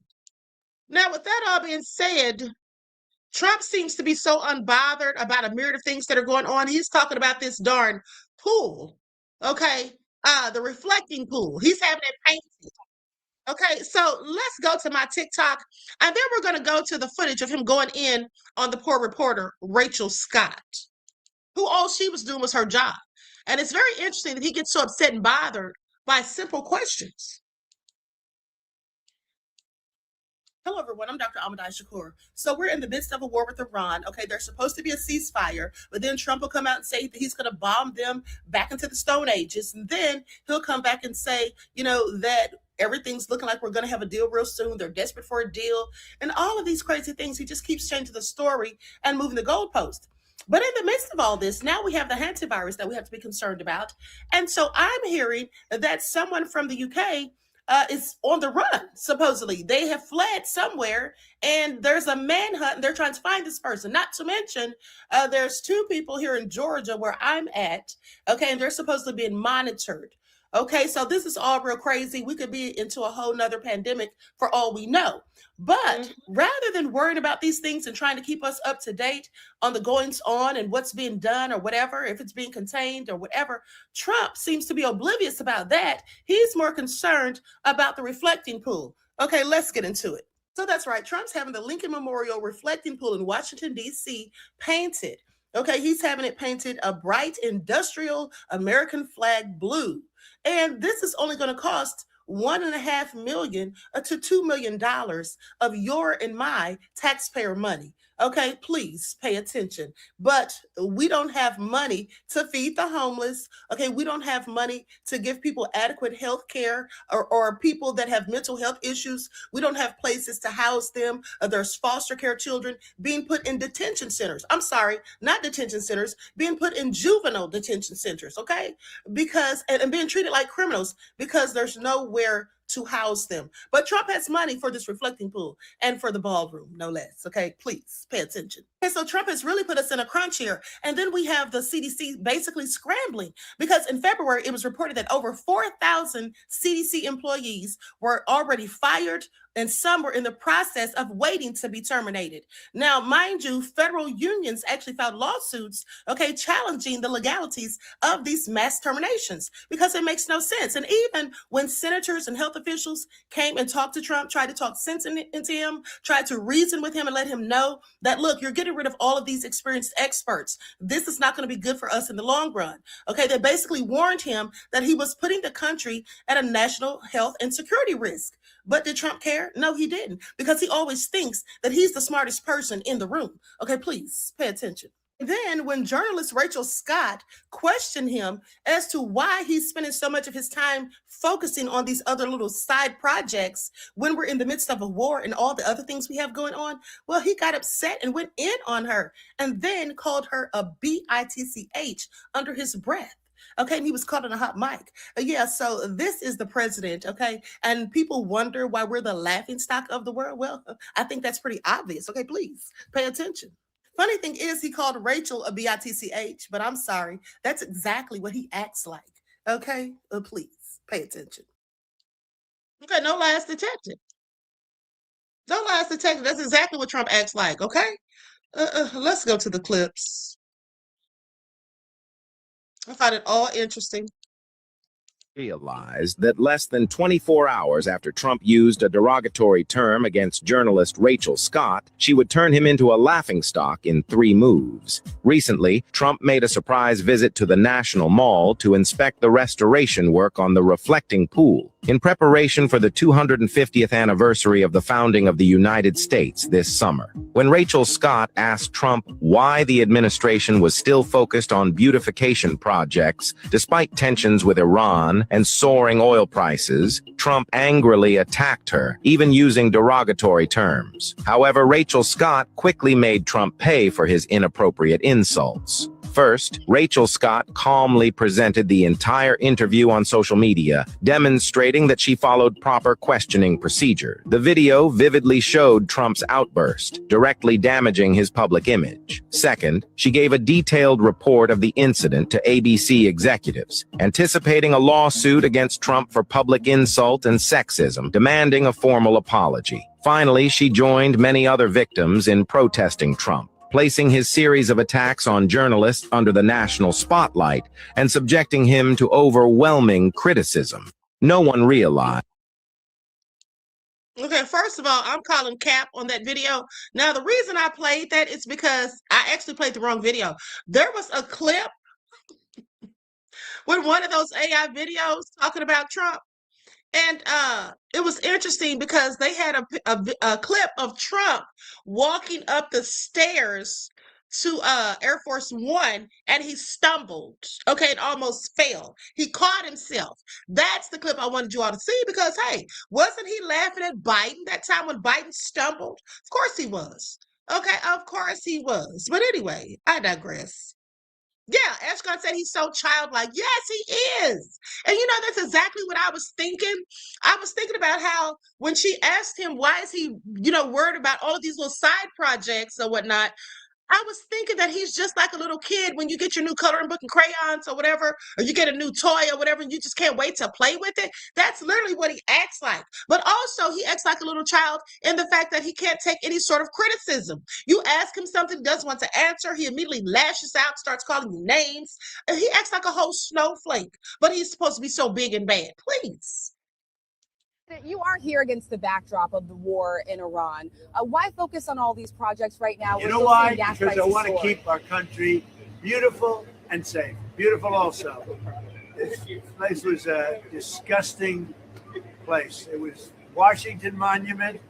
Now, with that all being said, Trump seems to be so unbothered about a myriad of things that are going on. He's talking about this darn pool, okay? The reflecting pool. He's having it painted. Okay, so let's go to my TikTok, and then we're going to go to the footage of him going in on the poor reporter, Rachel Scott, who all she was doing was her job. And it's very interesting that he gets so upset and bothered by simple questions. Hello, everyone. I'm Dr. Ahmadiyyah Shakur. So we're in the midst of a war with Iran. Okay, there's supposed to be a ceasefire, but then Trump will come out and say that he's going to bomb them back into the Stone Ages. And then he'll come back and say, that everything's looking like we're going to have a deal real soon. They're desperate for a deal. And all of these crazy things. He just keeps changing the story and moving the goalpost. But in the midst of all this, now we have the Hantavirus that we have to be concerned about. And so I'm hearing that someone from the UK is on the run, supposedly. They have fled somewhere, and there's a manhunt, and they're trying to find this person. Not to mention, there's 2 people here in Georgia where I'm at, okay, and they're supposedly being monitored. Okay, so this is all real crazy. We could be into a whole nother pandemic for all we know. But rather than worrying about these things and trying to keep us up to date on the goings on and what's being done or whatever, if it's being contained or whatever, Trump seems to be oblivious about that. He's more concerned about the reflecting pool. Okay, let's get into it. So that's right. Trump's having the Lincoln Memorial reflecting pool in Washington, D.C. painted. Okay, he's having it painted a bright industrial American flag blue. And this is only going to cost $1.5 million to $2 million of your and my taxpayer money. Okay, please pay attention. But we don't have money to feed the homeless. Okay, we don't have money to give people adequate health care or people that have mental health issues. We don't have places to house them. There's foster care children being put in detention centers. I'm sorry, not detention centers, being put in juvenile detention centers, okay? Because, and being treated like criminals because there's nowhere to house them. But Trump has money for this reflecting pool and for the ballroom, no less. Okay, please pay attention. Okay, so Trump has really put us in a crunch here. And then we have the CDC basically scrambling because in February, it was reported that over 4,000 CDC employees were already fired and some were in the process of waiting to be terminated. Now, mind you, federal unions actually filed lawsuits, okay, challenging the legalities of these mass terminations because it makes no sense. And even when senators and health officials came and talked to Trump, tried to talk sense into him, tried to reason with him and let him know that, look, you're getting rid of all of these experienced experts. This is not going to be good for us in the long run. Okay, they basically warned him that he was putting the country at a national health and security risk. But did Trump care? No, he didn't, because he always thinks that he's the smartest person in the room. Okay, please pay attention. Then when journalist Rachel Scott questioned him as to why he's spending so much of his time focusing on these other little side projects when we're in the midst of a war and all the other things we have going on, well, he got upset and went in on her and then called her a bitch under his breath. Okay, and he was caught on a hot mic. Yeah, so this is the president, okay? And people wonder why we're the laughingstock of the world. Well, I think that's pretty obvious. Okay, please pay attention. Funny thing is he called Rachel a bitch, but I'm sorry. That's exactly what he acts like. Okay, please pay attention. Okay, no lies detected. No lies detected. That's exactly what Trump acts like, okay? Let's go to the clips. I find it all interesting. Realized that less than 24 hours after Trump used a derogatory term against journalist Rachel Scott, she would turn him into a laughingstock in 3 moves. Recently, Trump made a surprise visit to the National Mall to inspect the restoration work on the reflecting pool, in preparation for the 250th anniversary of the founding of the United States this summer. When Rachel Scott asked Trump why the administration was still focused on beautification projects, despite tensions with Iran and soaring oil prices, Trump angrily attacked her, even using derogatory terms. However, Rachel Scott quickly made Trump pay for his inappropriate insults. First, Rachel Scott calmly presented the entire interview on social media, demonstrating that she followed proper questioning procedure. The video vividly showed Trump's outburst, directly damaging his public image. Second, she gave a detailed report of the incident to ABC executives, anticipating a lawsuit against Trump for public insult and sexism, demanding a formal apology. Finally, she joined many other victims in protesting Trump, placing his series of attacks on journalists under the national spotlight and subjecting him to overwhelming criticism. No one realized. Okay, first of all, I'm calling cap on that video. Now, the reason I played that is because I actually played the wrong video. There was a clip with one of those AI videos talking about Trump. And it was interesting because they had a clip of Trump walking up the stairs to Air Force One, and he stumbled. Okay, and almost fell. He caught himself. That's the clip I wanted you all to see because, hey, wasn't he laughing at Biden that time when Biden stumbled? Of course he was. Okay, of course he was. But anyway, I digress. Yeah, Ashcon said he's so childlike. Yes, he is. And you know, that's exactly what I was thinking. I was thinking about how when she asked him, why is he, worried about all of these little side projects or whatnot, I was thinking that he's just like a little kid when you get your new coloring book and crayons or whatever, or you get a new toy or whatever, and you just can't wait to play with it. That's literally what he acts like. But also he acts like a little child in the fact that he can't take any sort of criticism. You ask him something, doesn't want to answer, he immediately lashes out, starts calling you names. And he acts like a whole snowflake, but he's supposed to be so big and bad. Please. You are here against the backdrop of the war in Iran. Why focus on all these projects right now? You know why? Because I want to keep our country beautiful and safe. Beautiful also. This place was a disgusting place. It was Washington Monument,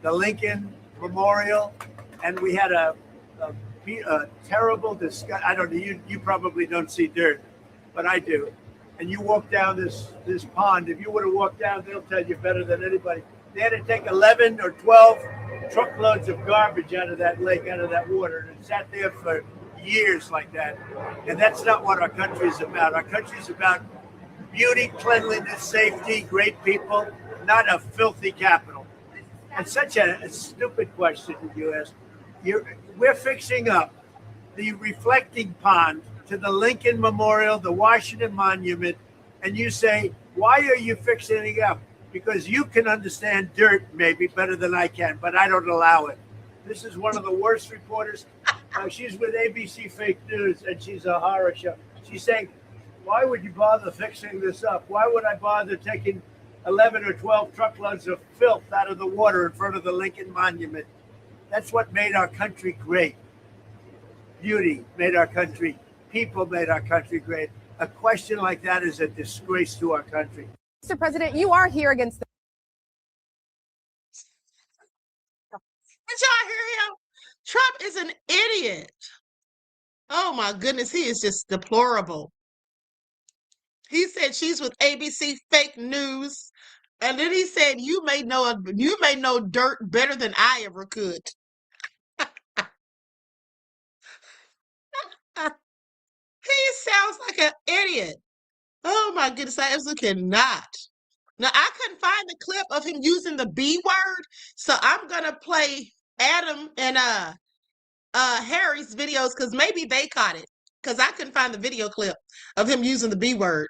the Lincoln Memorial, and we had a terrible disgust. I don't know, you probably don't see dirt, but I do. And you walk down this pond, if you would have walked down, they'll tell you better than anybody. They had to take 11 or 12 truckloads of garbage out of that lake, out of that water. And it sat there for years like that. And that's not what our country is about. Our country is about beauty, cleanliness, safety, great people. not a filthy capital? It's such a stupid question that you ask. We're fixing up the reflecting pond to the Lincoln Memorial, the Washington Monument, and you say, why are you fixing it up? Because you can understand dirt maybe better than I can, but I don't allow it. This is one of the worst reporters. She's with ABC Fake News, and she's a horror show. She's saying, why would you bother fixing this up? Why would I bother taking 11 or 12 truckloads of filth out of the water in front of the Lincoln Monument? That's what made our country great. Beauty made our country. People made our country great. A question like that is a disgrace to our country. Mr. President, you are here against the... Did y'all hear him? Trump is an idiot. Oh my goodness, he is just deplorable. He said she's with ABC Fake News, and then he said you may know dirt better than I ever could. He sounds like an idiot. Oh my goodness, I absolutely cannot. Now, I couldn't find the clip of him using the B word, so I'm gonna play Adam and Harry's videos because maybe they caught it, because I couldn't find the video clip of him using the B word.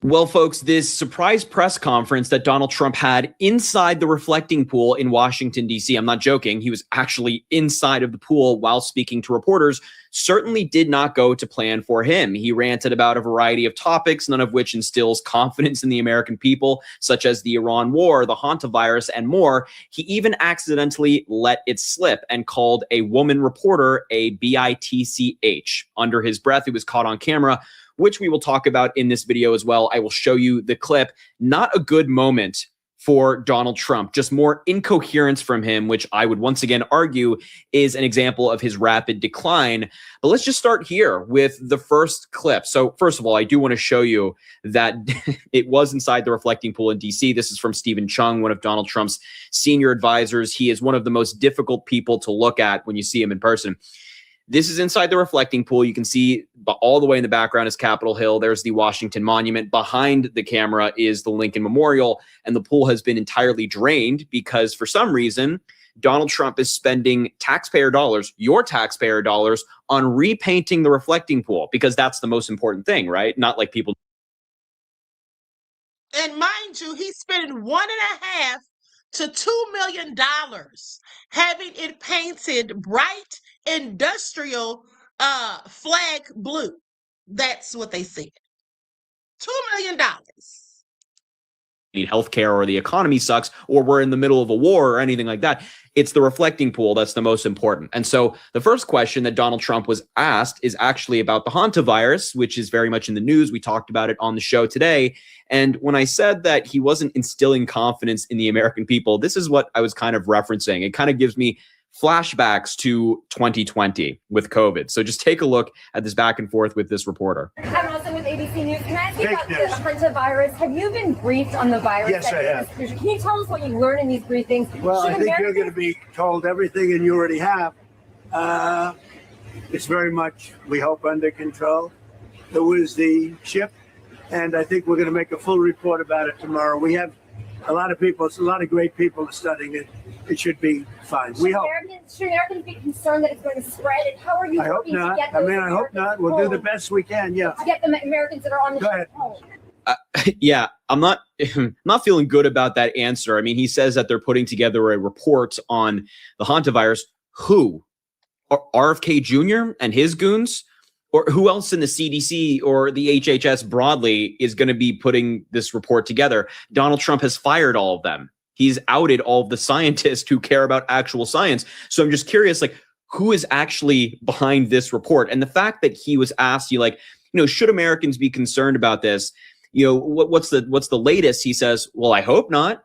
Well, folks, this surprise press conference that Donald Trump had inside the reflecting pool in Washington, D.C., I'm not joking, he was actually inside of the pool while speaking to reporters, certainly did not go to plan for him. He ranted about a variety of topics, none of which instills confidence in the American people, such as the Iran war, the Hantavirus, and more. He even accidentally let it slip and called a woman reporter a bitch. Under his breath, it was caught on camera, which we will talk about in this video as well. I will show you the clip. Not a good moment for Donald Trump, just more incoherence from him, which I would once again argue is an example of his rapid decline. But let's just start here with the first clip. So first of all, I do want to show you that it was inside the reflecting pool in DC. This is from Stephen Chung, one of Donald Trump's senior advisors. He is one of the most difficult people to look at when you see him in person. This is inside the reflecting pool. You can see all the way in the background is Capitol Hill. There's the Washington Monument. Behind the camera is the Lincoln Memorial. And the pool has been entirely drained because for some reason, Donald Trump is spending taxpayer dollars, your taxpayer dollars, on repainting the reflecting pool because that's the most important thing, right? Not like people. And mind you, he's spending $1.5 to $2 million having it painted bright industrial flag blue. That's what they said. $2 million. Need healthcare or the economy sucks or we're in the middle of a war or anything like that. It's the reflecting pool that's the most important. And so the first question that Donald Trump was asked is actually about the Hantavirus, which is very much in the news. We talked about it on the show today. And when I said that he wasn't instilling confidence in the American people, this is what I was kind of referencing. It kind of gives me flashbacks to 2020 with COVID. So just take a look at this back and forth with this reporter. I'm also with ABC News. Can I ask you about the Hantavirus? Have you been briefed on the virus? Yes, I have. Can you tell us what you learned in these briefings? Well, I think you're going to be told everything, and you already have. It's very much, we hope, under control. There was the ship, and I think we're going to make a full report about it tomorrow. We have a lot of people, it's a lot of great people studying it. It should be fine. We hope. Should Americans be concerned that it's going to spread? And how are you hoping to get those I hope not. We'll do the best we can, yeah. To get the Americans that are on the ship home. Yeah, I'm not feeling good about that answer. I mean, he says that they're putting together a report on the Hantavirus. Who? RFK Jr. and his goons? Or who else in the CDC or the HHS broadly is going to be putting this report together? Donald Trump has fired all of them. He's outed all of the scientists who care about actual science. So I'm just curious, like, who is actually behind this report? And the fact that he was asked, should Americans be concerned about this? What's the latest? He says, well, I hope not.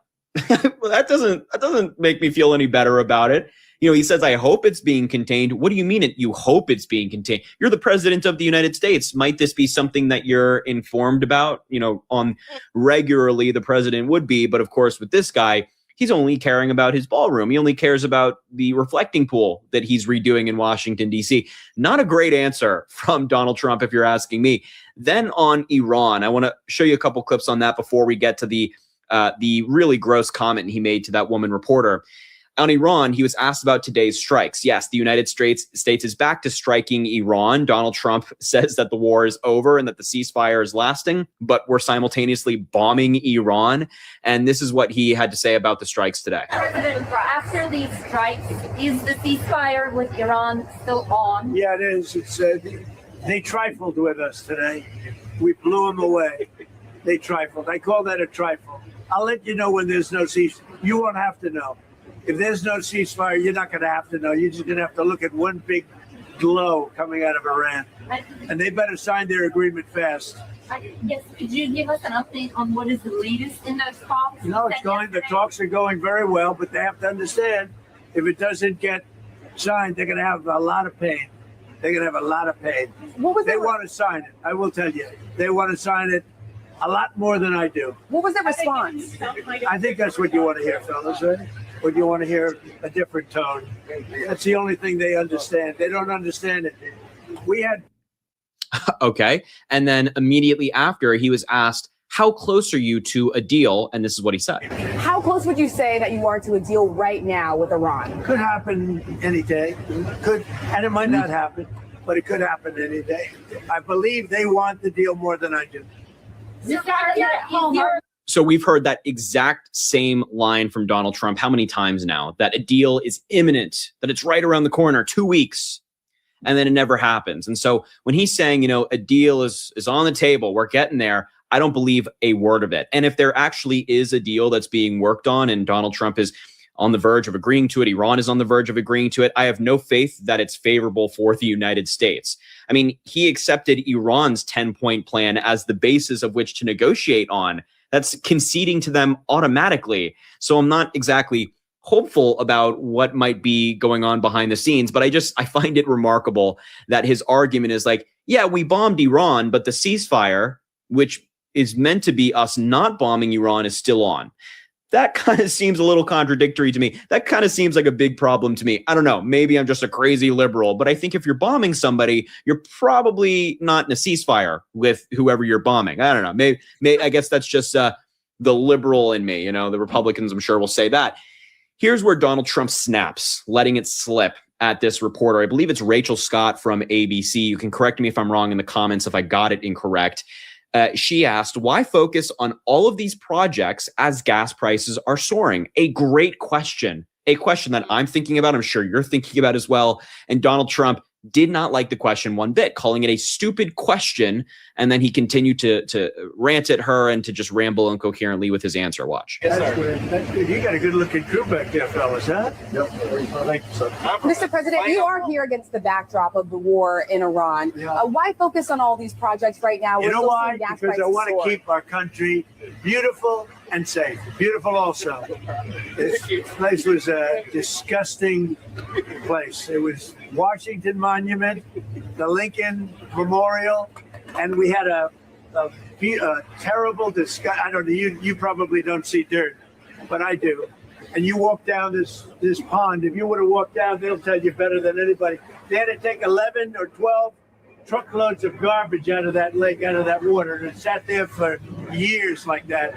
Well, that doesn't make me feel any better about it. He says, I hope it's being contained. What do you mean you hope it's being contained? You're the president of the United States. Might this be something that you're informed about? On regularly, the president would be. But of course, with this guy, he's only caring about his ballroom. He only cares about the reflecting pool that he's redoing in Washington, D.C. Not a great answer from Donald Trump, if you're asking me. Then on Iran, I want to show you a couple clips on that before we get to the really gross comment he made to that woman reporter. On Iran, he was asked about today's strikes. Yes, the United States is back to striking Iran. Donald Trump says that the war is over and that the ceasefire is lasting, but we're simultaneously bombing Iran. And this is what he had to say about the strikes today. President, after these strikes, is the ceasefire with Iran still on? Yeah, it is. It's they trifled with us today. We blew them away. They trifled. I call that a trifle. I'll let you know when there's no ceasefire. You won't have to know. If there's no ceasefire, you're not going to have to know. You're just going to have to look at one big glow coming out of Iran. And they better sign their agreement fast. Yes, could you give us an update on what is the latest in those talks? No, it's going. The talks are going very well, but they have to understand if it doesn't get signed, they're going to have a lot of pain. They're going to have a lot of pain. They want to sign it. I will tell you. They want to sign it a lot more than I do. What was the response? I think that's what you want to hear, fellas, right? Or you want to hear a different tone. That's the only thing they understand. They don't understand it. We had. Okay. And then immediately after, he was asked, how close are you to a deal? And this is what he said. How close would you say that you are to a deal right now with Iran? Could happen any day. Could, and it might not happen, but it could happen any day. I believe they want the deal more than I do. So we've heard that exact same line from Donald Trump how many times now? That a deal is imminent, that it's right around the corner, 2 weeks, and then it never happens. And so when he's saying, a deal is on the table, we're getting there, I don't believe a word of it. And if there actually is a deal that's being worked on and Donald Trump is on the verge of agreeing to it, Iran is on the verge of agreeing to it, I have no faith that it's favorable for the United States. I mean, he accepted Iran's 10-point plan as the basis of which to negotiate on. That's conceding to them automatically. So I'm not exactly hopeful about what might be going on behind the scenes, but I find it remarkable that his argument is like, yeah, we bombed Iran, but the ceasefire, which is meant to be us not bombing Iran, is still on. That kind of seems a little contradictory to me. That kind of seems like a big problem to me. I don't know. Maybe I'm just a crazy liberal, but I think if you're bombing somebody, you're probably not in a ceasefire with whoever you're bombing. I don't know. Maybe I guess that's just the liberal in me. The Republicans, I'm sure, will say that. Here's where Donald Trump snaps, letting it slip at this reporter. I believe it's Rachel Scott from ABC. You can correct me if I'm wrong in the comments if I got it incorrect. She asked, why focus on all of these projects as gas prices are soaring? A great question, a question that I'm thinking about. I'm sure you're thinking about as well. And Donald Trump did not like the question one bit, calling it a stupid question. And then he continued to rant at her and to just ramble incoherently with his answer. Watch. That's good. That's good. You got a good looking crew back there, fellas, huh? Yep. Thank you, sir. Mr. President, you are here against the backdrop of the war in Iran. Yeah. Why focus on all these projects right now? You know why? Because I want to keep our country beautiful and safe. Beautiful also. This place was a disgusting place. It was Washington Monument, the Lincoln Memorial, and we had a terrible disgust. I don't know, you probably don't see dirt, but I do. And you walk down this pond, if you would have walked down, they'll tell you better than anybody. They had to take 11 or 12 truckloads of garbage out of that lake, out of that water, and it sat there for years like that.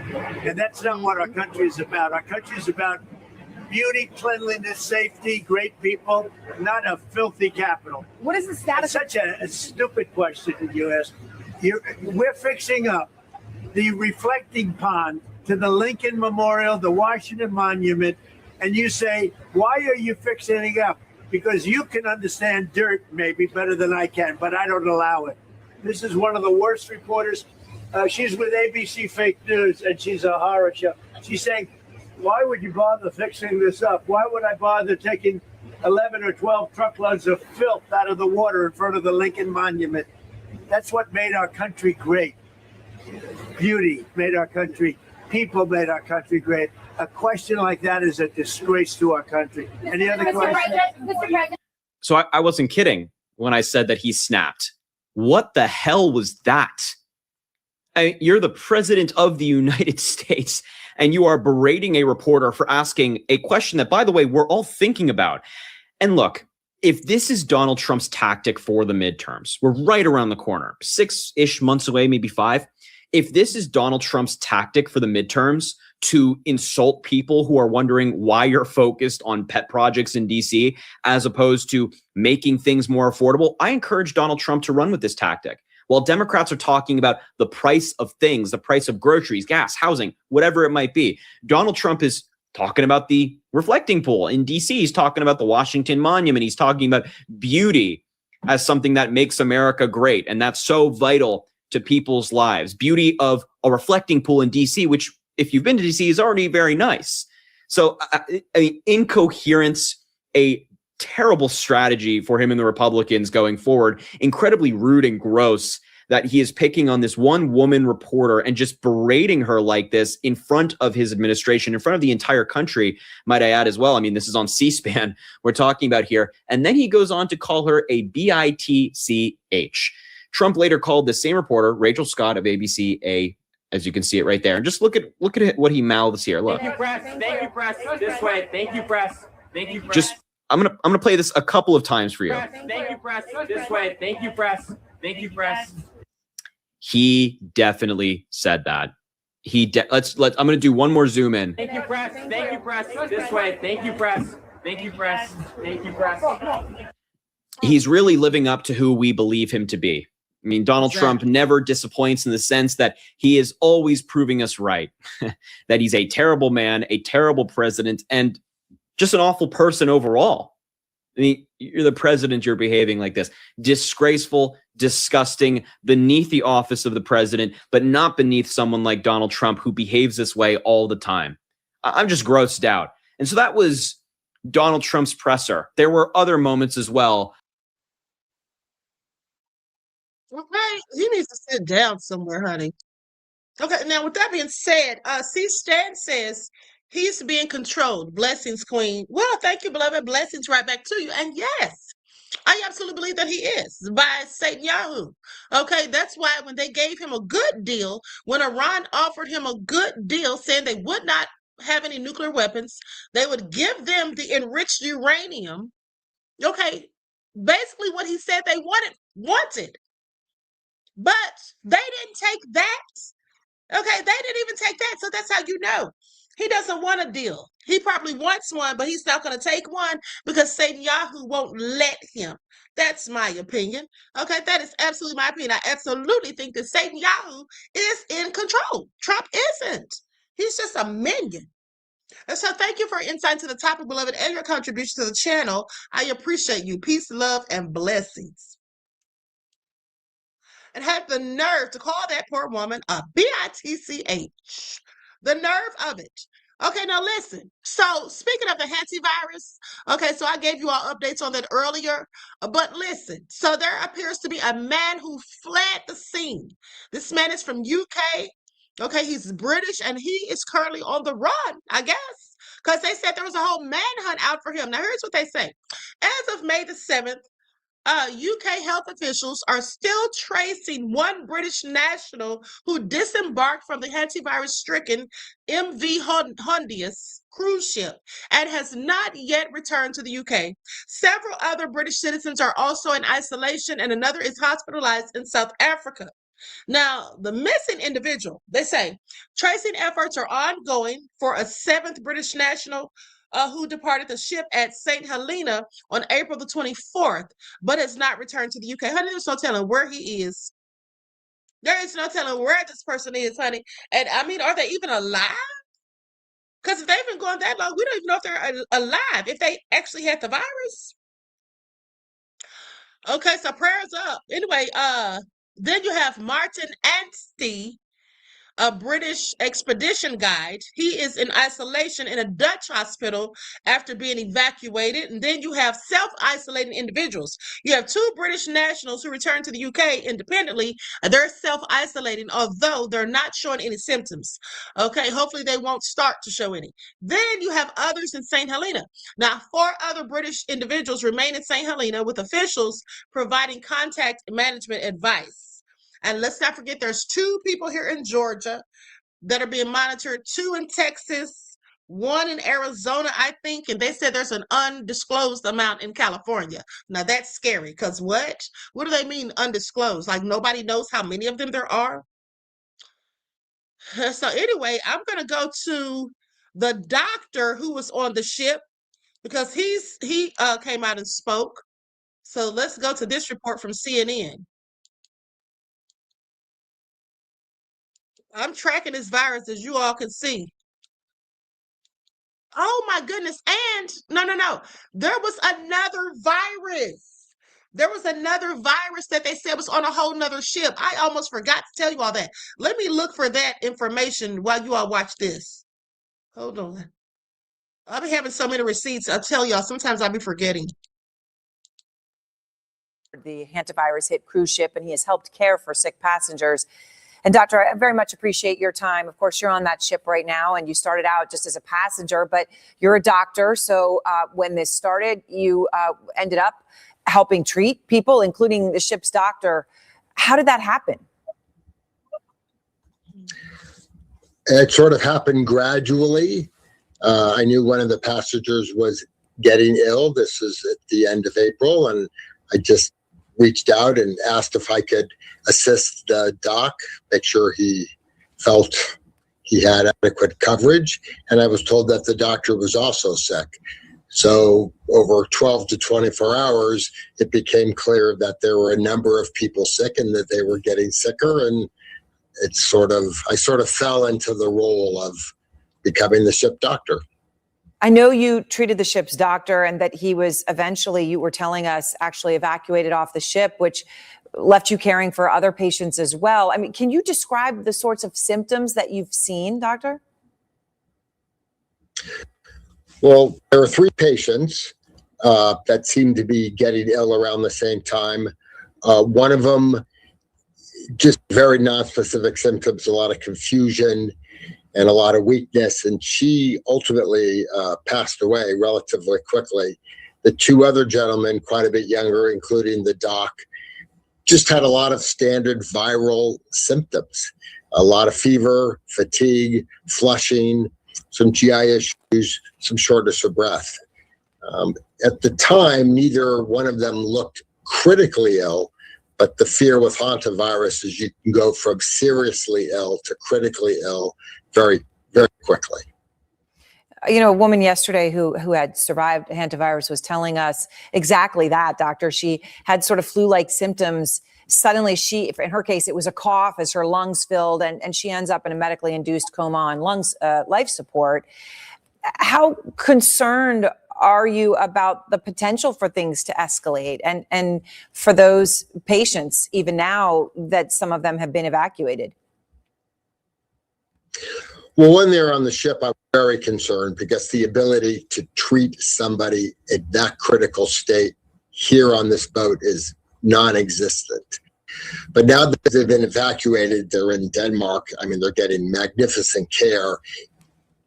And that's not what our country is about. Our country is about beauty, cleanliness, safety, great people, not a filthy capital. What is the status? That's such a stupid question that you ask. We're fixing up the reflecting pond to the Lincoln Memorial, the Washington Monument, and you say, why are you fixing it up? Because you can understand dirt maybe better than I can, but I don't allow it. This is one of the worst reporters. She's with ABC Fake News, and she's a horror show. She's saying, why would you bother fixing this up? Why would I bother taking 11 or 12 truckloads of filth out of the water in front of the Lincoln Monument? That's what made our country great. Beauty made our country. People made our country great. A question like that is a disgrace to our country. Any other questions? So I wasn't kidding when I said that he snapped. What the hell was that? You're the president of the United States, and you are berating a reporter for asking a question that, by the way, we're all thinking about. And look, if this is Donald Trump's tactic for the midterms, we're right around the corner, 6-ish months away, maybe 5. If this is Donald Trump's tactic for the midterms to insult people who are wondering why you're focused on pet projects in DC as opposed to making things more affordable, I encourage Donald Trump to run with this tactic. While Democrats are talking about the price of things, the price of groceries, gas, housing, whatever it might be, Donald Trump is talking about the reflecting pool in DC. He's talking about the Washington Monument. He's talking about beauty as something that makes America great. And that's so vital to people's lives. Beauty of a reflecting pool in DC, which if you've been to DC is already very nice. So I mean, incoherence, a terrible strategy for him and the Republicans going forward, incredibly rude and gross that he is picking on this one woman reporter and just berating her like this in front of his administration, in front of the entire country, might I add as well. I mean, this is on C-SPAN we're talking about here. And then he goes on to call her a bitch. Trump later called the same reporter, Rachel Scott of ABC, as you can see it right there. And just look at it, what he mouths here. Look. Thank you, press. Thank you, press. This way. Thank you, press. Thank you, press. Just, I'm gonna play this a couple of times for you. Thank you, press. This way. Thank you, press. Thank you, press. He definitely said that. I'm gonna do one more zoom in. Thank you, press. Thank you, press. This way. Thank you, press. Thank you, press. Thank you, press. He's really living up to who we believe him to be. I mean, Donald Trump never disappoints in the sense that he is always proving us right, that he's a terrible man, a terrible president, and just an awful person overall. I mean, you're the president, you're behaving like this. Disgraceful, disgusting, beneath the office of the president, but not beneath someone like Donald Trump who behaves this way all the time. I'm just grossed out. And so that was Donald Trump's presser. There were other moments as well. Okay, he needs to sit down somewhere, honey. Okay, now with that being said, C-STAN says he's being controlled. Blessings, Queen. Well, thank you, beloved. Blessings right back to you. And yes, I absolutely believe that he is by Satan Yahoo. Okay, that's why when they gave him a good deal, when Iran offered him a good deal saying they would not have any nuclear weapons, they would give them the enriched uranium. Okay, basically what he said they wanted. But they didn't take that. Okay, they didn't even take that. So that's how you know. He doesn't want a deal. He probably wants one, but he's not going to take one because Satan Yahoo won't let him. That's my opinion. Okay, that is absolutely my opinion. I absolutely think that Satan Yahoo is in control. Trump isn't. He's just a minion. And so thank you for your insight into the topic, beloved, and your contribution to the channel. I appreciate you. Peace, love, and blessings. And had the nerve to call that poor woman a bitch. The nerve of it. Okay, now listen. So speaking of the Hantavirus, okay, so I gave you all updates on that earlier. But listen, so there appears to be a man who fled the scene. This man is from UK. Okay, he's British and he is currently on the run, I guess, because they said there was a whole manhunt out for him. Now here's what they say. As of May the 7th, UK health officials are still tracing one British national who disembarked from the Hantavirus-stricken MV Hondius cruise ship and has not yet returned to the UK. Several other British citizens are also in isolation, and another is hospitalized in South Africa. Now, the missing individual, they say, tracing efforts are ongoing for a 7th British national who departed the ship at St. Helena on April the 24th, but has not returned to the UK. Honey, there's no telling where he is. There is no telling where this person is, honey. And I mean, are they even alive? Because if they've been going that long, we don't even know if they're alive, if they actually had the virus. Okay, so prayers up. Anyway, then you have Martin Anstey, a British expedition guide. He is in isolation in a Dutch hospital after being evacuated. And then you have self-isolating individuals. You have 2 British nationals who returned to the UK independently. They're self-isolating, although they're not showing any symptoms. Okay, hopefully they won't start to show any. Then you have others in St. Helena. Now, 4 other British individuals remain in St. Helena with officials providing contact management advice. And let's not forget, there's 2 people here in Georgia. that are being monitored, 2 in Texas, 1 in Arizona, I think, and they said there's an undisclosed amount in California. Now that's scary, because what do they mean undisclosed? Like nobody knows how many of them there are? So anyway, I'm going to go to the doctor who was on the ship, because he came out and spoke. So let's go to this report from CNN. I'm tracking this virus, as you all can see. Oh my goodness. And no. There was another virus. There was another virus that they said was on a whole nother ship. I almost forgot to tell you all that. Let me look for that information while you all watch this. Hold on. I'll be having so many receipts. I'll tell y'all, sometimes I'll be forgetting. The Hantavirus hit cruise ship, and he has helped care for sick passengers. And Doctor, I very much appreciate your time. Of course, you're on that ship right now, and you started out just as a passenger, but you're a doctor. So when this started, you ended up helping treat people, including the ship's doctor. How did that happen? It sort of happened gradually. I knew one of the passengers was getting ill. This is at the end of April, and I just reached out and asked if I could assist the doc, make sure he felt he had adequate coverage. And I was told that the doctor was also sick. So over 12 to 24 hours, it became clear that there were a number of people sick and that they were getting sicker. And I sort of fell into the role of becoming the ship doctor. I know you treated the ship's doctor, and that he was eventually, you were telling us, actually evacuated off the ship, which left you caring for other patients as well. I mean, can you describe the sorts of symptoms that you've seen, doctor? Well, there are 3 patients that seem to be getting ill around the same time. One of them, just very nonspecific symptoms, a lot of confusion and a lot of weakness, and she ultimately passed away relatively quickly. The 2 other gentlemen, quite a bit younger, including the doc, just had a lot of standard viral symptoms, a lot of fever, fatigue, flushing, some GI issues, some shortness of breath. At the time, neither one of them looked critically ill, but the fear with hantavirus is you can go from seriously ill to critically ill very, very quickly. You know, a woman yesterday who had survived hantavirus was telling us exactly that, doctor. She had sort of flu-like symptoms. Suddenly in her case, it was a cough as her lungs filled, and she ends up in a medically induced coma on life support. How concerned are you about the potential for things to escalate and for those patients, even now that some of them have been evacuated? Well, when they're on the ship, I'm very concerned because the ability to treat somebody in that critical state here on this boat is non-existent. But now that they've been evacuated, they're in Denmark. I mean, they're getting magnificent care.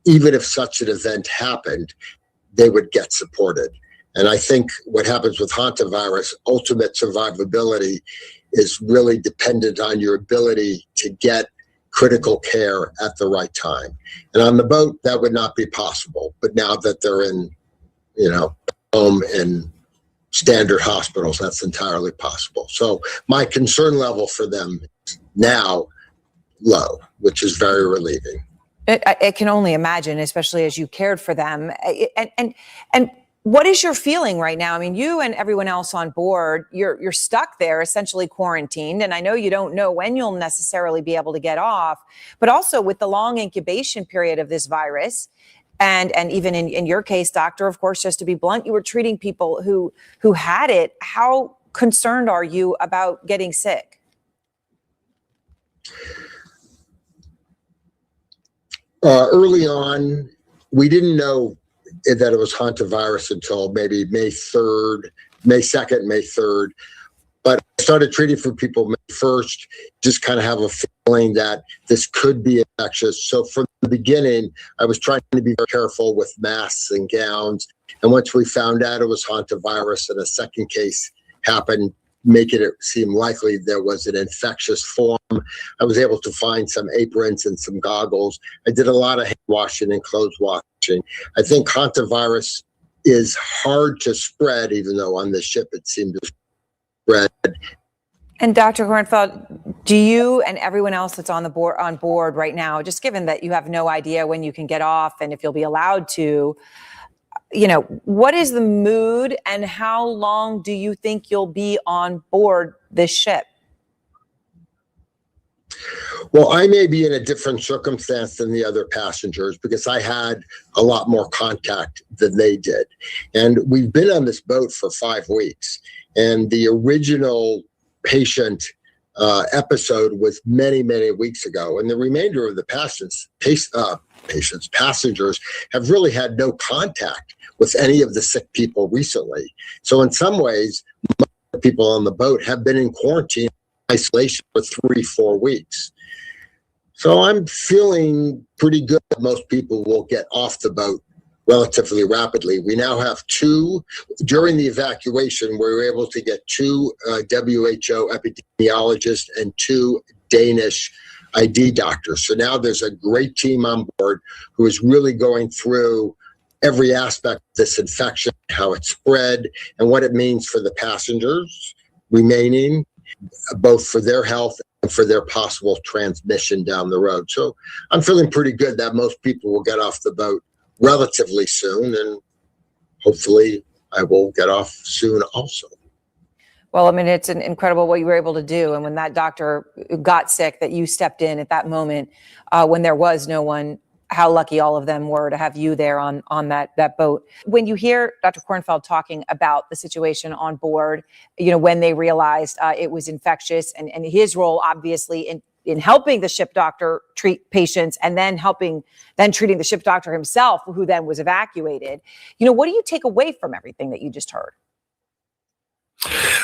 Even if such an event happened, they would get supported. And I think what happens with hantavirus, ultimate survivability is really dependent on your ability to get critical care at the right time. And on the boat, that would not be possible. But now that they're in, home and standard hospitals, that's entirely possible. So my concern level for them is now low, which is very relieving. I can only imagine, especially as you cared for them. And what is your feeling right now? I mean, you and everyone else on board, you're stuck there, essentially quarantined. And I know you don't know when you'll necessarily be able to get off, but also with the long incubation period of this virus, and even in your case, doctor, of course, just to be blunt, you were treating people who had it. How concerned are you about getting sick? Early on, we didn't know that it was hantavirus until maybe May 2nd, May 3rd. But I started treating for people May 1st, just kind of have a feeling that this could be infectious. So from the beginning, I was trying to be very careful with masks and gowns. And once we found out it was hantavirus and a second case happened making it seem likely there was an infectious form. I was able to find some aprons and some goggles. I did a lot of hand washing and clothes washing. I think hantavirus is hard to spread, even though on the ship it seemed to spread. And Dr. Kornfeld, do you and everyone else that's on board right now, just given that you have no idea when you can get off and if you'll be allowed to, what is the mood and how long do you think you'll be on board this ship? Well, I may be in a different circumstance than the other passengers because I had a lot more contact than they did. And we've been on this boat for 5 weeks. And the original patient episode was many, many weeks ago. And the remainder of the passengers have really had no contact with any of the sick people recently. So in some ways, most people on the boat have been in quarantine, isolation for 3-4 weeks. So I'm feeling pretty good that most people will get off the boat relatively rapidly. We now have 2, during the evacuation, we were able to get 2 WHO epidemiologists and 2 Danish ID doctors. So now there's a great team on board who is really going through every aspect of this infection, how it spread, and what it means for the passengers remaining, both for their health and for their possible transmission down the road. So I'm feeling pretty good that most people will get off the boat relatively soon, and hopefully I will get off soon also. Well, I mean, it's incredible what you were able to do. And when that doctor got sick, that you stepped in at that moment when there was no one, how lucky all of them were to have you there on that boat. When you hear Dr. Kornfeld talking about the situation on board, when they realized it was infectious and his role, obviously, in helping the ship doctor treat patients and then treating the ship doctor himself, who then was evacuated. What do you take away from everything that you just heard?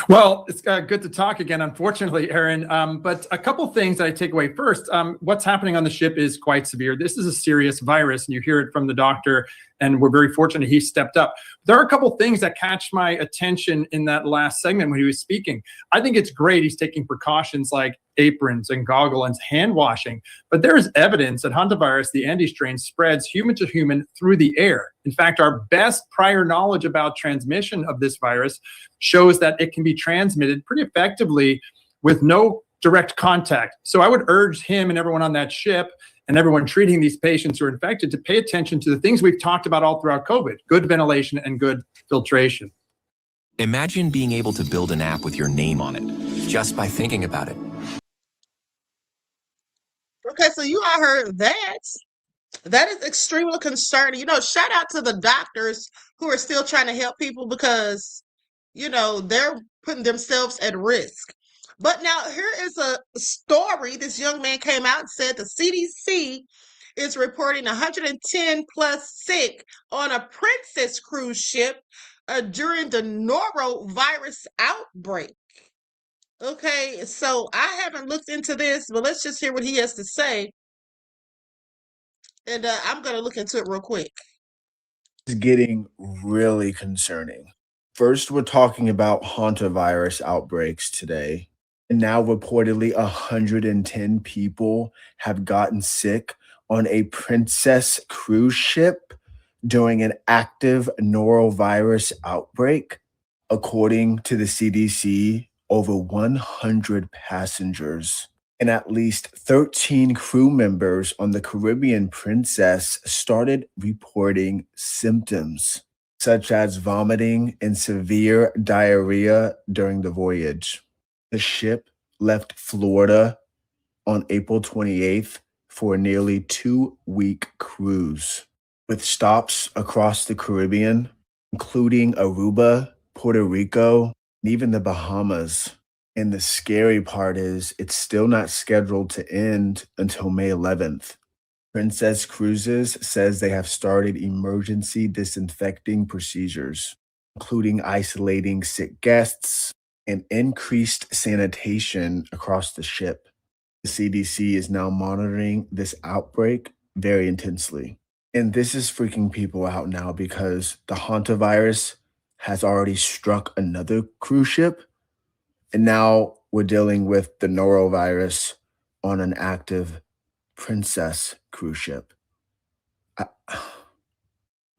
Well, it's good to talk again, unfortunately, Erin. But a couple things that I take away. First, what's happening on the ship is quite severe. This is a serious virus, and you hear it from the doctor, and we're very fortunate he stepped up. There are a couple things that catch my attention in that last segment when he was speaking. I think it's great he's taking precautions like aprons and goggles and hand washing, but there is evidence that hantavirus, the anti-strain, spreads human to human through the air. In fact, our best prior knowledge about transmission of this virus shows that it can be transmitted pretty effectively with no direct contact. So I would urge him and everyone on that ship and everyone treating these patients who are infected to pay attention to the things we've talked about all throughout COVID: good ventilation and good filtration. Imagine being able to build an app with your name on it just by thinking about it. Okay, so you all heard that. That is extremely concerning. Shout out to the doctors who are still trying to help people because, they're putting themselves at risk. But now here is a story. This young man came out and said the CDC is reporting 110 plus sick on a Princess cruise ship during the norovirus outbreak. Okay, so I haven't looked into this, but let's just hear what he has to say. And I'm going to look into it real quick. It's getting really concerning. First, we're talking about hantavirus outbreaks today. And now reportedly 110 people have gotten sick on a Princess cruise ship during an active norovirus outbreak. According to the CDC, over 100 passengers and at least 13 crew members on the Caribbean Princess started reporting symptoms such as vomiting and severe diarrhea during the voyage. The ship left Florida on April 28th for a nearly 2-week cruise with stops across the Caribbean, including Aruba, Puerto Rico, and even the Bahamas. And the scary part is it's still not scheduled to end until May 11th. Princess Cruises says they have started emergency disinfecting procedures, including isolating sick guests and increased sanitation across the ship. The CDC is now monitoring this outbreak very intensely. And this is freaking people out now because the hantavirus has already struck another cruise ship And now we're dealing with the norovirus on an active Princess cruise ship.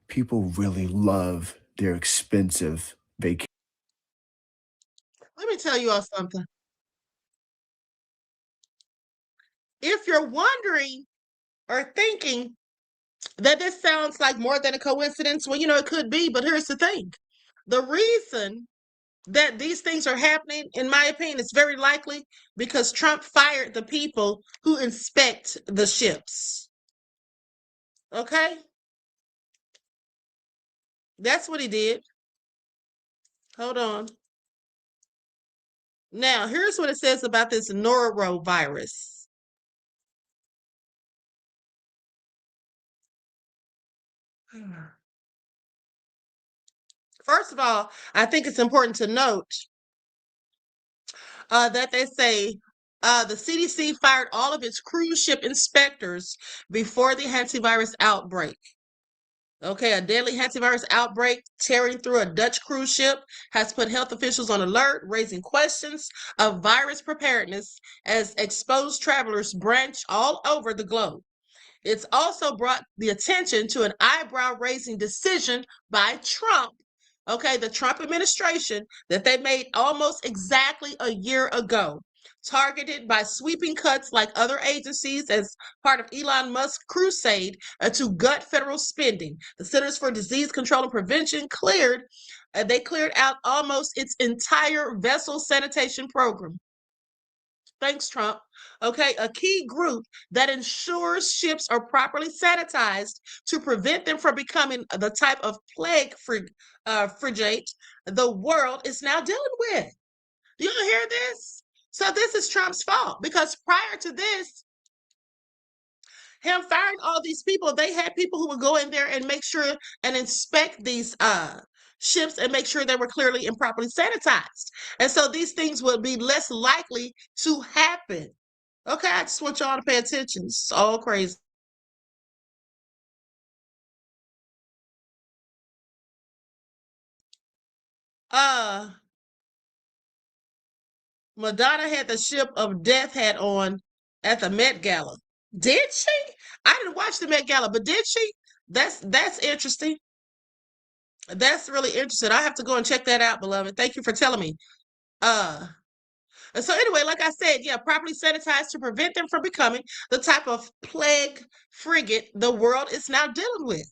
People really love their expensive vacation. Let me tell you all something. If you're wondering or thinking that this sounds like more than a coincidence, well, it could be, but here's the thing. The reason that these things are happening, in my opinion, is very likely because Trump fired the people who inspect the ships. Okay? That's what he did. Hold on. Now, here's what it says about this norovirus. First of all, I think it's important to note that they say the CDC fired all of its cruise ship inspectors before the hantavirus outbreak. Okay, a deadly hantavirus outbreak tearing through a Dutch cruise ship has put health officials on alert, raising questions of virus preparedness as exposed travelers branch all over the globe. It's also brought the attention to an eyebrow-raising decision by Trump, the Trump administration, that they made almost exactly a year ago, targeted by sweeping cuts like other agencies as part of Elon Musk's crusade to gut federal spending. The Centers for Disease Control and Prevention cleared out almost its entire vessel sanitation program. Thanks, Trump. A key group that ensures ships are properly sanitized to prevent them from becoming the type of plague frigate the world is now dealing with. Do you hear this? So this is Trump's fault, because prior to this, him firing all these people, they had people who would go in there and make sure and inspect these ships and make sure they were clearly and properly sanitized. And so these things would be less likely to happen. Okay, I just want y'all to pay attention. It's all crazy. Madonna had the ship of death hat on at the Met Gala. Did she? I didn't watch the Met Gala, but did she? That's interesting. That's really interesting. I have to go and check that out, beloved. Thank you for telling me. So anyway, like I said, properly sanitized to prevent them from becoming the type of plague frigate the world is now dealing with.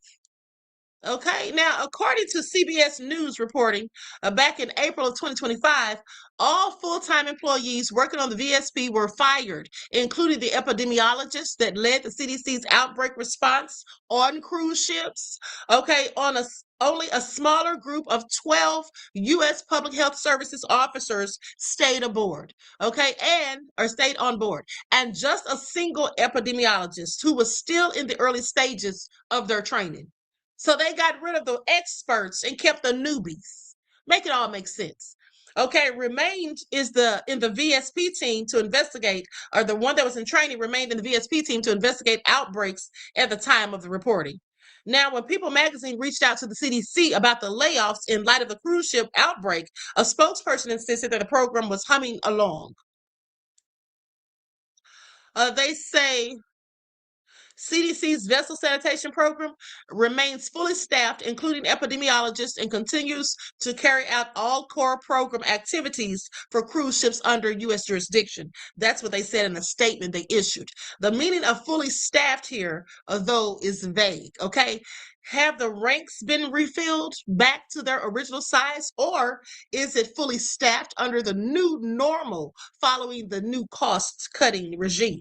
Okay, now, according to CBS News reporting, back in April of 2025, all full-time employees working on the VSP were fired, including the epidemiologist that led the CDC's outbreak response on cruise ships. Okay, only a smaller group of 12 U.S. Public Health Services officers stayed aboard, or stayed on board, and just a single epidemiologist who was still in the early stages of their training. So they got rid of the experts and kept the newbies. Make it all make sense. Remained in the VSP team to investigate, or the one that was in training remained in the VSP team to investigate outbreaks at the time of the reporting. Now, when People magazine reached out to the CDC about the layoffs in light of the cruise ship outbreak, a spokesperson insisted that the program was humming along. They say CDC's vessel sanitation program remains fully staffed, including epidemiologists, and continues to carry out all core program activities for cruise ships under U.S. jurisdiction. That's what they said in the statement they issued. The meaning of fully staffed here, though, is vague, Have the ranks been refilled back to their original size, or is it fully staffed under the new normal following the new cost-cutting regime?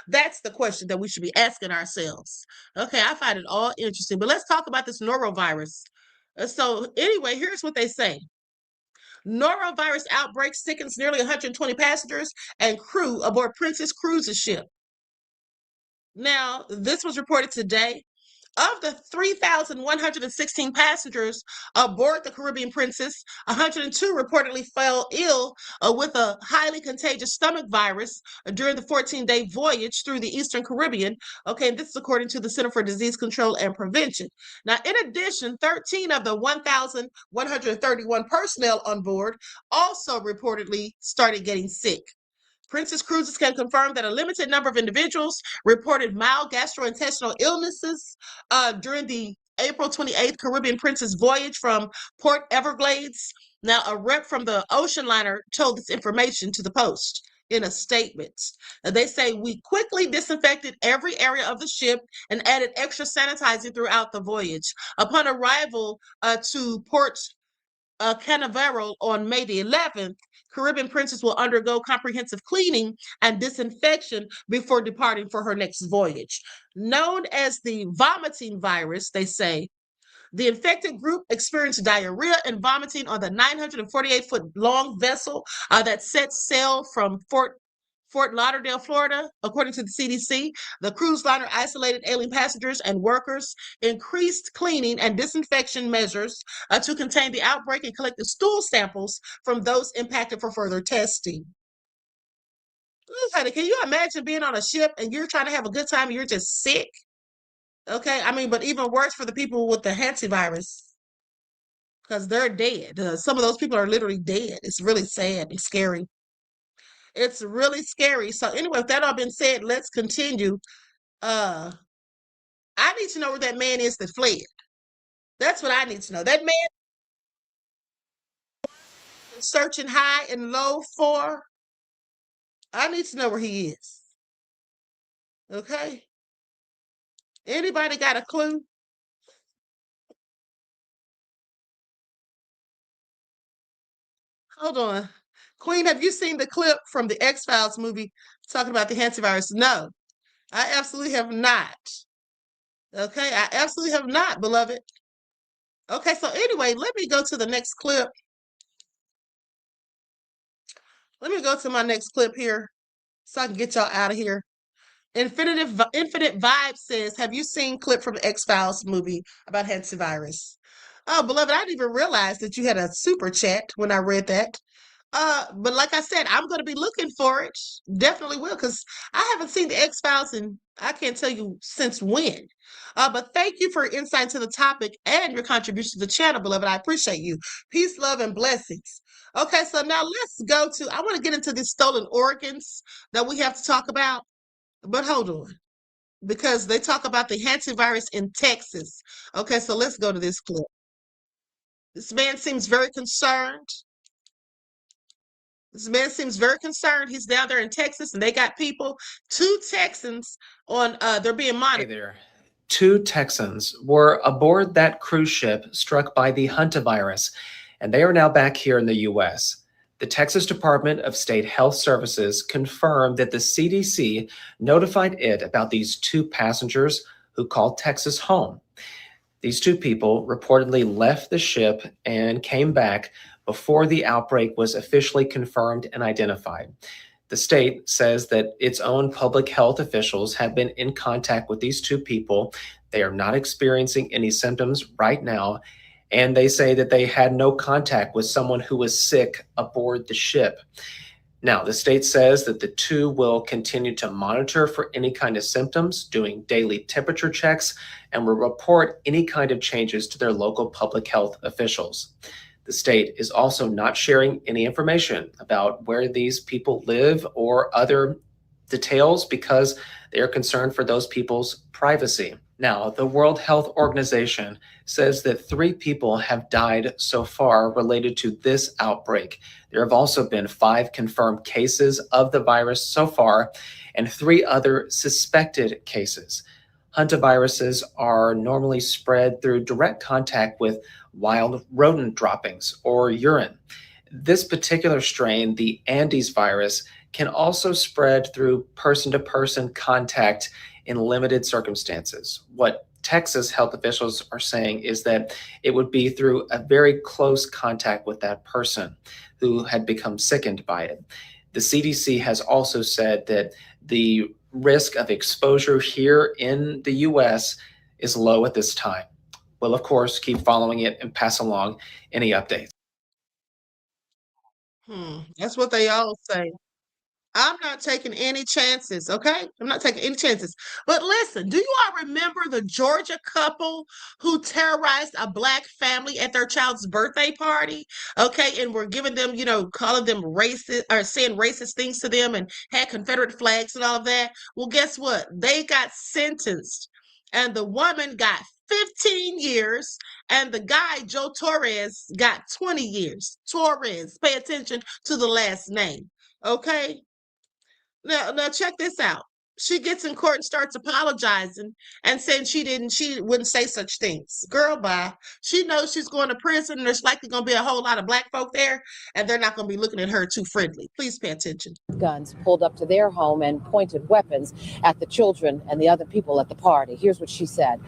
That's the question that we should be asking ourselves. I find it all interesting, but let's talk about this norovirus. So anyway, here's what they say. Norovirus outbreak sickens nearly 120 passengers and crew aboard Princess cruise ship. Now, this was reported today. Of the 3,116 passengers aboard the Caribbean Princess, 102 reportedly fell ill with a highly contagious stomach virus during the 14-day voyage through the Eastern Caribbean. Okay, and this is according to the Center for Disease Control and Prevention. Now, in addition, 13 of the 1,131 personnel on board also reportedly started getting sick. Princess Cruises can confirm that a limited number of individuals reported mild gastrointestinal illnesses during the April 28th Caribbean Princess voyage from Port Everglades. Now, a rep from the ocean liner told this information to the Post in a statement. They say, "We quickly disinfected every area of the ship and added extra sanitizing throughout the voyage. Upon arrival to Port Canaveral on May the 11th, Caribbean Princess will undergo comprehensive cleaning and disinfection before departing for her next voyage." Known as the vomiting virus, they say, the infected group experienced diarrhea and vomiting on the 948-foot-long vessel that set sail from Fort Lauderdale, Florida. According to the CDC, the cruise liner isolated alien passengers and workers, increased cleaning and disinfection measures to contain the outbreak, and collected stool samples from those impacted for further testing. Honey, can you imagine being on a ship and you're trying to have a good time and you're just sick? Okay, I mean, but even worse for the people with the Hantavirus, because they're dead. Some of those people are literally dead. It's really sad and scary. It's really scary. So anyway, with that all been said, let's continue. I need to know where that man is that fled. That's what I need to know. That man searching high and low for. I need to know where he is. Okay. Anybody got a clue? Hold on. Queen, have you seen the clip from the X-Files movie talking about the Hantavirus? No, I absolutely have not. Okay, I absolutely have not, beloved. Okay, so anyway, let me go to the next clip. Let me go to my next clip here so I can get y'all out of here. Infinite Vibe says, have you seen clip from the X-Files movie about Hantavirus? Oh, beloved, I didn't even realize that you had a super chat when I read that. But like I said, I'm going to be looking for it. Definitely will, because I haven't seen the X-Files and I can't tell you since when. But thank you for your insight into the topic and your contribution to the channel, beloved. I appreciate you. Peace, love, and blessings. Okay, so now let's go to, I want to get into these stolen organs that we have to talk about. But hold on, because they talk about the Hantavirus in Texas. Okay, so let's go to this clip. This man seems very concerned. This man seems very concerned. He's down there in Texas, and they got people, 2 Texans on, they're being monitored. Hey there. 2 Texans were aboard that cruise ship struck by the Hantavirus, and they are now back here in the U.S. The Texas Department of State Health Services confirmed that the CDC notified it about these 2 passengers who called Texas home. These 2 people reportedly left the ship and came back before the outbreak was officially confirmed and identified. The state says that its own public health officials have been in contact with these 2 people. They are not experiencing any symptoms right now, and they say that they had no contact with someone who was sick aboard the ship. Now, the state says that the 2 will continue to monitor for any kind of symptoms, doing daily temperature checks, and will report any kind of changes to their local public health officials. The state is also not sharing any information about where these people live or other details because they are concerned for those people's privacy. Now, the World Health Organization says that 3 people have died so far related to this outbreak. There have also been 5 confirmed cases of the virus so far and 3 other suspected cases. Hantaviruses are normally spread through direct contact with wild rodent droppings or urine. This particular strain, the Andes virus, can also spread through person-to-person contact in limited circumstances. What Texas health officials are saying is that it would be through a very close contact with that person who had become sickened by it. The CDC has also said that the risk of exposure here in the U.S. is low at this time. We'll, of course, keep following it and pass along any updates. That's what they all say. I'm not taking any chances, okay? I'm not taking any chances. But listen, do you all remember the Georgia couple who terrorized a black family at their child's birthday party? Okay, and were giving them, calling them racist or saying racist things to them and had Confederate flags and all of that? Well, guess what? They got sentenced, and the woman got 15 years, and the guy, Joe Torres, got 20 years. Torres, pay attention to the last name, okay? Now check this out. She gets in court and starts apologizing and saying she wouldn't say such things. Girl, bye. She knows she's going to prison, and there's likely going to be a whole lot of black folk there, and they're not going to be looking at her too friendly. Please pay attention. Guns pulled up to their home and pointed weapons at the children and the other people at the party. Here's what she said.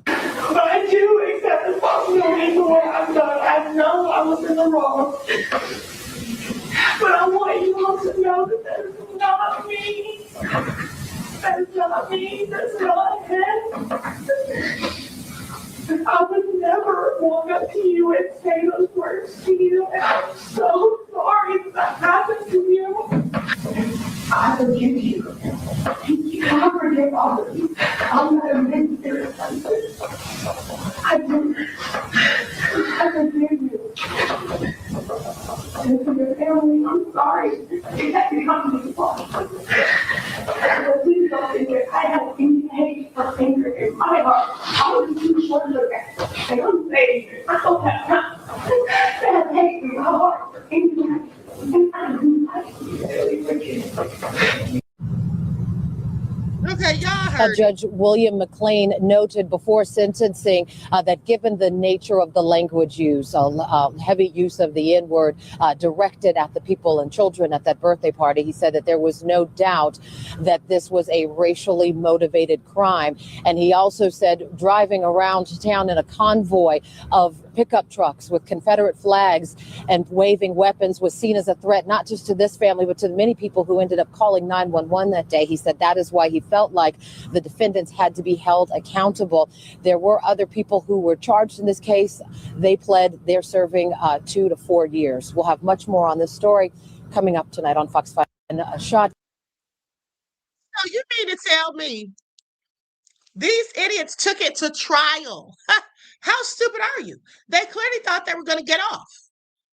I do accept responsibility for what I've done. I know I was in the wrong. But I want you all to know that that is not me. That is not me. That's not him. I would never walk up to you and say those words to you. And I'm so sorry that happened to you. I forgive you. I forgive all of you. I'm not a minister. I do. I forgive you. And for your family, I'm sorry. It had become my fault. But please don't think that I have any hate or anger in my heart. I was too short of that. And I'm saying it. I don't have time to have hate in my heart for anybody. And I do not really forgive. Okay, y'all heard. Judge William McLean noted before sentencing that given the nature of the language use, heavy use of the N-word directed at the people and children at that birthday party, he said that there was no doubt that this was a racially motivated crime. And he also said driving around town in a convoy of pickup trucks with Confederate flags and waving weapons was seen as a threat, not just to this family, but to the many people who ended up calling 911 that day. He said that is why he felt like the defendants had to be held accountable. There were other people who were charged in this case. They pled. They're serving 2 to 4 years. We'll have much more on this story coming up tonight on Fox 5 and Shot. So you mean to tell me these idiots took it to trial? How stupid are you? They clearly thought they were going to get off.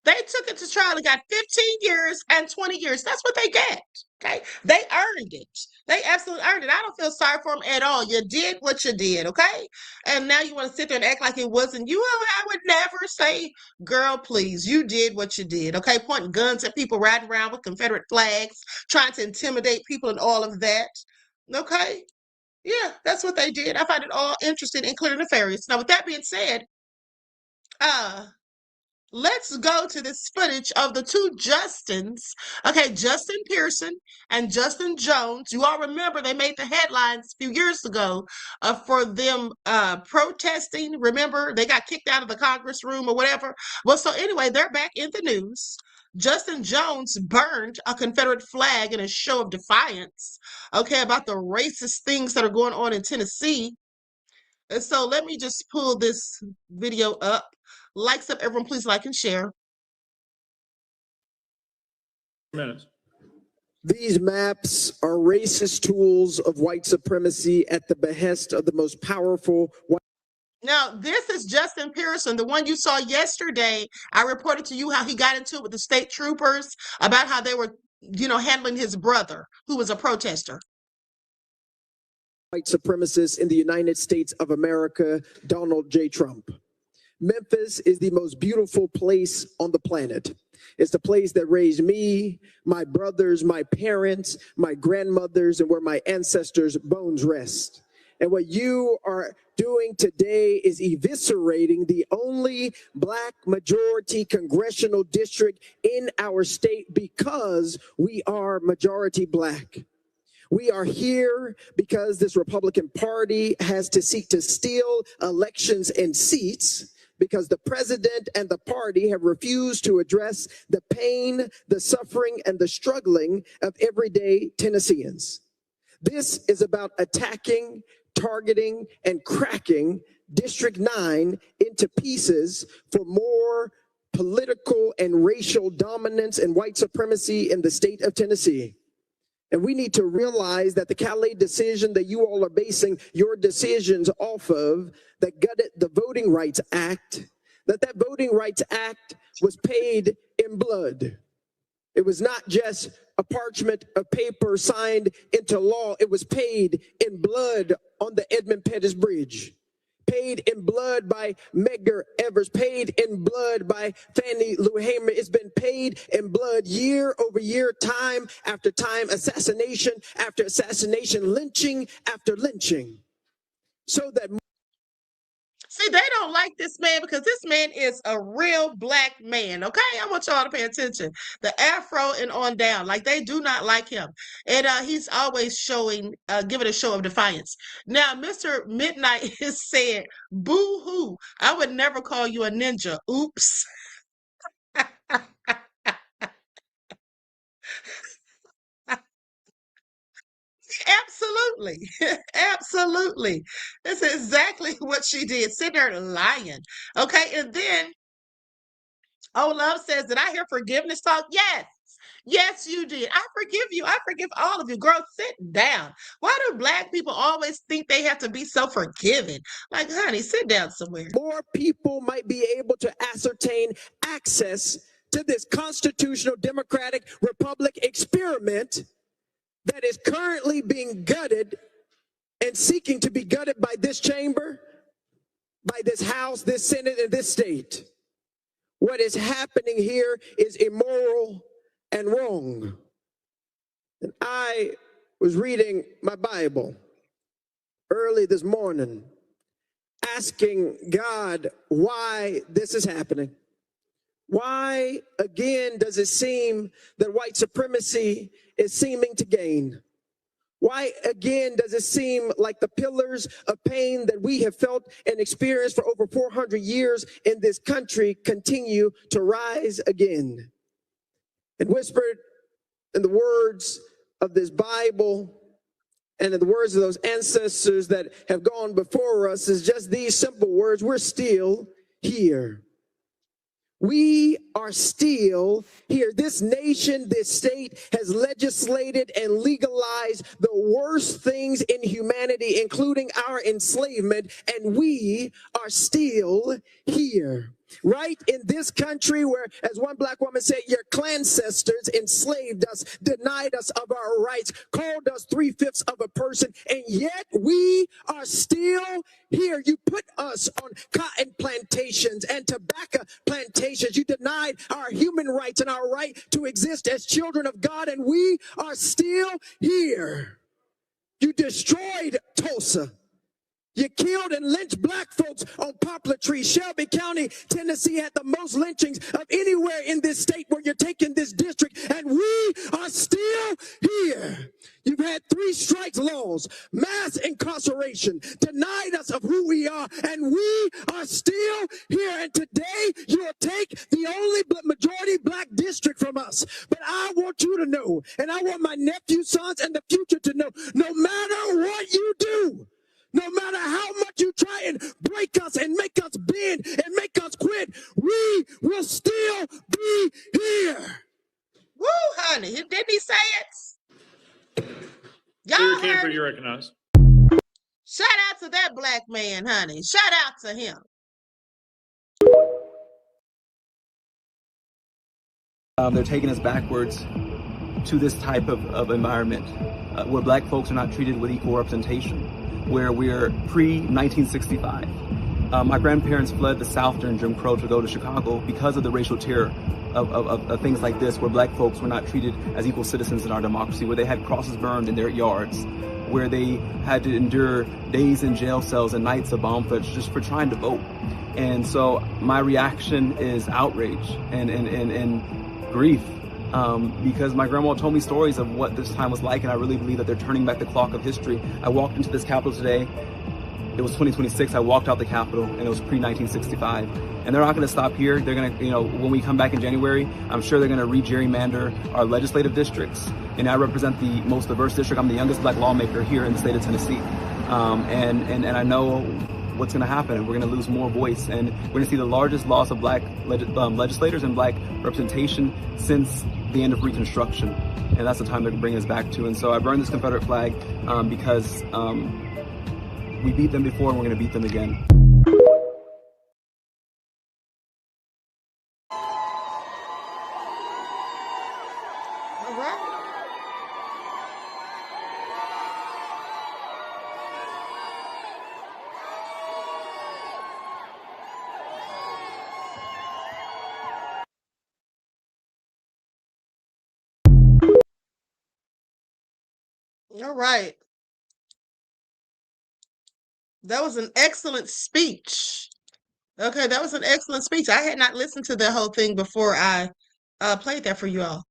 They took it to trial and got 15 years and 20 years. That's what they get. Okay. They earned it. They absolutely earned it. I don't feel sorry for them at all. You did what you did. Okay. And now you want to sit there and act like it wasn't you. I would never say, girl, please, you did what you did. Okay. Pointing guns at people, riding around with Confederate flags, trying to intimidate people and all of that. Okay. Yeah, that's what they did. I find it all interesting and clear and nefarious. Now, with that being said, let's go to this footage of the two Justins. Okay, Justin Pearson and Justin Jones. You all remember they made the headlines a few years ago for them protesting. Remember, they got kicked out of the Congress room or whatever. Well, so anyway, they're back in the news. Justin Jones burned a Confederate flag in a show of defiance, okay, about the racist things that are going on in Tennessee. And so let me just pull this video up. Likes up, everyone, please like and share. Minutes. These maps are racist tools of white supremacy at the behest of the most powerful white. Now, this is Justin Pearson, the one you saw yesterday. I reported to you how he got into it with the state troopers about how they were, handling his brother, who was a protester. White supremacists in the United States of America, Donald J. Trump. Memphis is the most beautiful place on the planet. It's the place that raised me, my brothers, my parents, my grandmothers, and where my ancestors' bones rest. And what you are doing today is eviscerating the only Black majority congressional district in our state because we are majority Black. We are here because this Republican Party has to seek to steal elections and seats because the president and the party have refused to address the pain, the suffering, and the struggling of everyday Tennesseans. This is about attacking targeting and cracking District 9 into pieces for more political and racial dominance and white supremacy in the state of Tennessee. And we need to realize that the Calais decision that you all are basing your decisions off of, that gutted the Voting Rights Act, that Voting Rights Act was paid in blood. It was not just a parchment of paper signed into law. It was paid in blood on the Edmund Pettus Bridge. Paid in blood by Medgar Evers, paid in blood by Fannie Lou Hamer. It's been paid in blood year over year, time after time, assassination after assassination, lynching after lynching. So that... See, they don't like this man because this man is a real black man, okay? I want y'all to pay attention. The afro and on down, like they do not like him. And he's always giving a show of defiance. Now, Mr. Midnight is saying, boo-hoo, I would never call you a ninja. Oops. Absolutely. Absolutely. That's exactly what she did. Sitting there lying. Okay. And then Love says, did I hear forgiveness talk? Yes. Yes, you did. I forgive you. I forgive all of you. Girl, sit down. Why do black people always think they have to be so forgiving? Like, honey, sit down somewhere. More people might be able to ascertain access to this constitutional democratic republic experiment that is currently being gutted and seeking to be gutted by this chamber, by this House, this Senate, and this state. What is happening here is immoral and wrong. And I was reading my Bible early this morning, asking God why this is happening. Why, again, does it seem that white supremacy is seeming to gain? Why, again, does it seem like the pillars of pain that we have felt and experienced for over 400 years in this country continue to rise again? And whispered in the words of this Bible and in the words of those ancestors that have gone before us is just these simple words: we're still here. We are still here. This nation, this state has legislated and legalized the worst things in humanity, including our enslavement, and we are still here. Right in this country where, as one black woman said, your ancestors enslaved us, denied us of our rights, called us 3/5 of a person, and yet we are still here. You put us on cotton plantations and tobacco plantations. You denied our human rights and our right to exist as children of God, and we are still here. You destroyed Tulsa. You killed and lynched black folks on poplar trees. Shelby County, Tennessee had the most lynchings of anywhere in this state where you're taking this district, and we are still here. You've had 3 strikes laws, mass incarceration, denied us of who we are, and we are still here. And today you'll take the only majority black district from us. But I want you to know, and I want my nephew, sons, and the future to know, no matter what you do, no matter how much you try and break us and make us bend and make us quit, we will still be here. Woo, honey. Didn't he say it? Y'all heard you recognize. Shout out to that black man, honey. Shout out to him. They're taking us backwards to this type of environment where black folks are not treated with equal representation, where we're pre-1965. My grandparents fled the South during Jim Crow to go to Chicago because of the racial terror of things like this, where black folks were not treated as equal citizens in our democracy, where they had crosses burned in their yards, where they had to endure days in jail cells and nights of bomb threats just for trying to vote. And so my reaction is outrage and grief. Because my grandma told me stories of what this time was like, and I really believe that they're turning back the clock of history. I walked into this Capitol today. It was 2026. I walked out the Capitol, and it was pre-1965. And they're not going to stop here. They're going to, when we come back in January, I'm sure they're going to re-gerrymander our legislative districts. And I represent the most diverse district. I'm the youngest black lawmaker here in the state of Tennessee. And I know what's going to happen, and we're going to lose more voice, and we're going to see the largest loss of black legislators and black representation since the end of Reconstruction, and that's the time they're bringing us back to. And so I burned this Confederate flag because we beat them before, and we're going to beat them again. All right. All right. That was an excellent speech. Okay, that was an excellent speech. I had not listened to the whole thing before I played that for you all.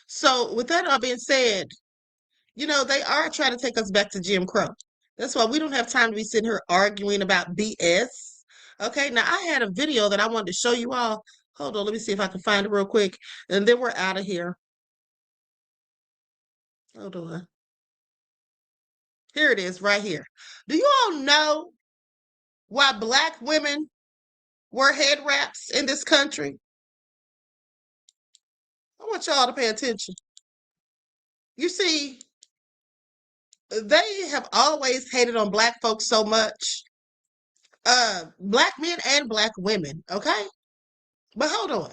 So, with that all being said, you know, they are trying to take us back to Jim Crow. That's why we don't have time to be sitting here arguing about BS. Okay, now I had a video that I wanted to show you all. Hold on, let me see if I can find it real quick. And then we're out of here. Hold on. Here it is, right here. Do you all know why black women wear head wraps in this country? I want y'all to pay attention. You see, they have always hated on black folks so much. Black men and black women, okay? But hold on.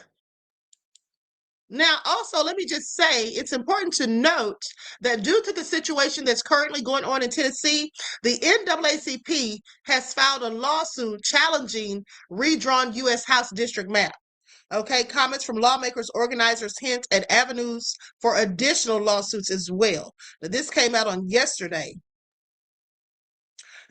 Now, also, let me just say, it's important to note that due to the situation that's currently going on in Tennessee, the NAACP has filed a lawsuit challenging redrawn U.S. House district map. Okay, comments from lawmakers, organizers hint at avenues for additional lawsuits as well. Now, this came out on yesterday.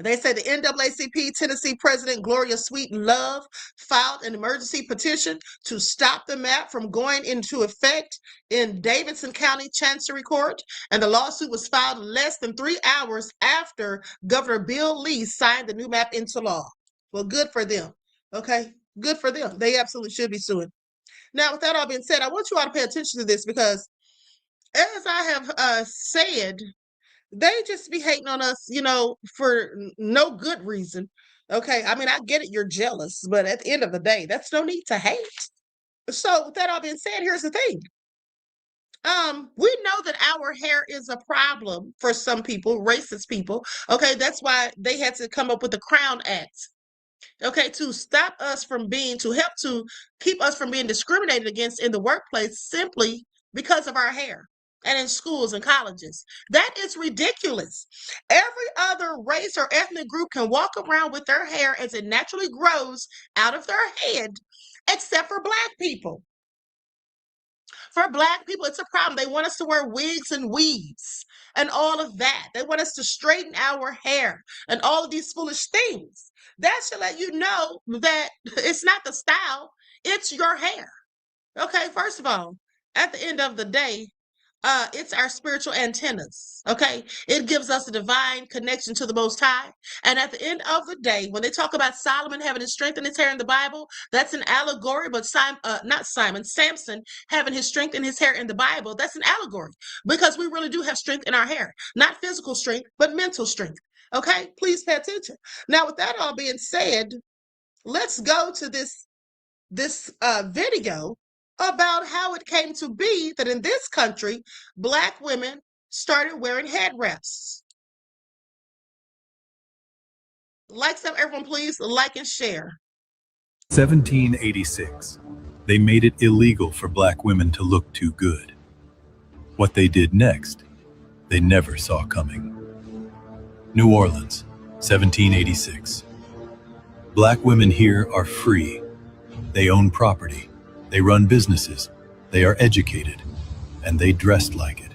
They said the NAACP Tennessee President Gloria Sweet Love filed an emergency petition to stop the map from going into effect in Davidson County Chancery Court, and the lawsuit was filed less than 3 hours after Governor Bill Lee signed the new map into law. Well, good for them. Okay, good for them. They absolutely should be suing. Now, with that all being said, I want you all to pay attention to this because, as I have said, they just be hating on us, you know, for no good reason. Okay, I mean, I get it, you're jealous, but at the end of the day, that's no need to hate. So, with that all being said, here's the thing. We know that our hair is a problem for some people, racist people. Okay, that's why they had to come up with the Crown Act. Okay, to stop us from being, to help to keep us from being discriminated against in the workplace simply because of our hair. And in schools and colleges. That is ridiculous. Every other race or ethnic group can walk around with their hair as it naturally grows out of their head, except for black people. For black people, it's a problem. They want us to wear wigs and weaves and all of that. They want us to straighten our hair and all of these foolish things. That should let you know that it's not the style, it's your hair. Okay, first of all, at the end of the day, it's our spiritual antennas, okay? It gives us a divine connection to the Most High. And at the end of the day, when they talk about Solomon having his strength in his hair in the Bible, that's an allegory, but Samson having his strength in his hair in the Bible, that's an allegory. Because we really do have strength in our hair. Not physical strength, but mental strength, okay? Please pay attention. Now, with that all being said, let's go to this video about how it came to be that in this country, black women started wearing head wraps. Like some, everyone please like and share. 1786. They made it illegal for black women to look too good. What they did next, they never saw coming. New Orleans, 1786. Black women here are free. They own property. They run businesses, they are educated, and they dressed like it.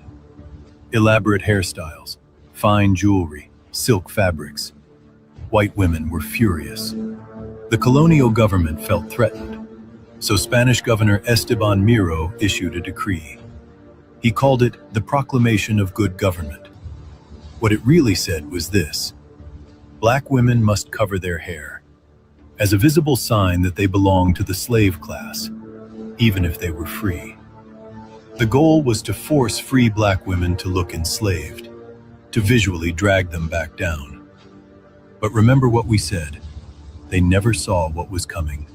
Elaborate hairstyles, fine jewelry, silk fabrics. White women were furious. The colonial government felt threatened, so Spanish Governor Esteban Miro issued a decree. He called it the Proclamation of Good Government. What it really said was this: black women must cover their hair, as a visible sign that they belong to the slave class, even if they were free. The goal was to force free black women to look enslaved, to visually drag them back down. But remember what we said. They never saw what was coming.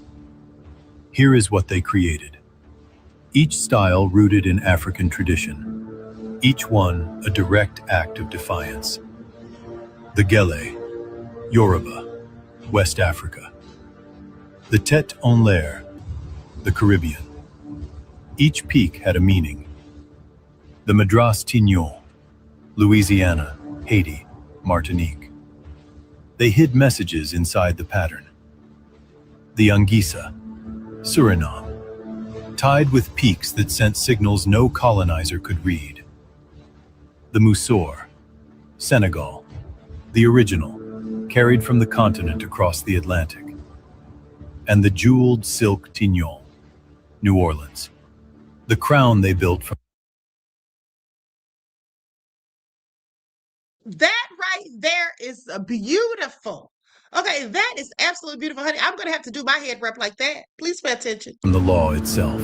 Here is what they created. Each style rooted in African tradition. Each one a direct act of defiance. The Gele, Yoruba, West Africa. The Tête en l'air, the Caribbean. Each peak had a meaning. The Madras Tignon, Louisiana, Haiti, Martinique. They hid messages inside the pattern. The Anguissa, Suriname, tied with peaks that sent signals no colonizer could read. The Musor, Senegal, the original, carried from the continent across the Atlantic. And the jeweled silk Tignon, New Orleans, the crown they built from. That right there is beautiful. Okay, that is absolutely beautiful, honey. I'm going to have to do my head wrap like that. Please pay attention. From the law itself.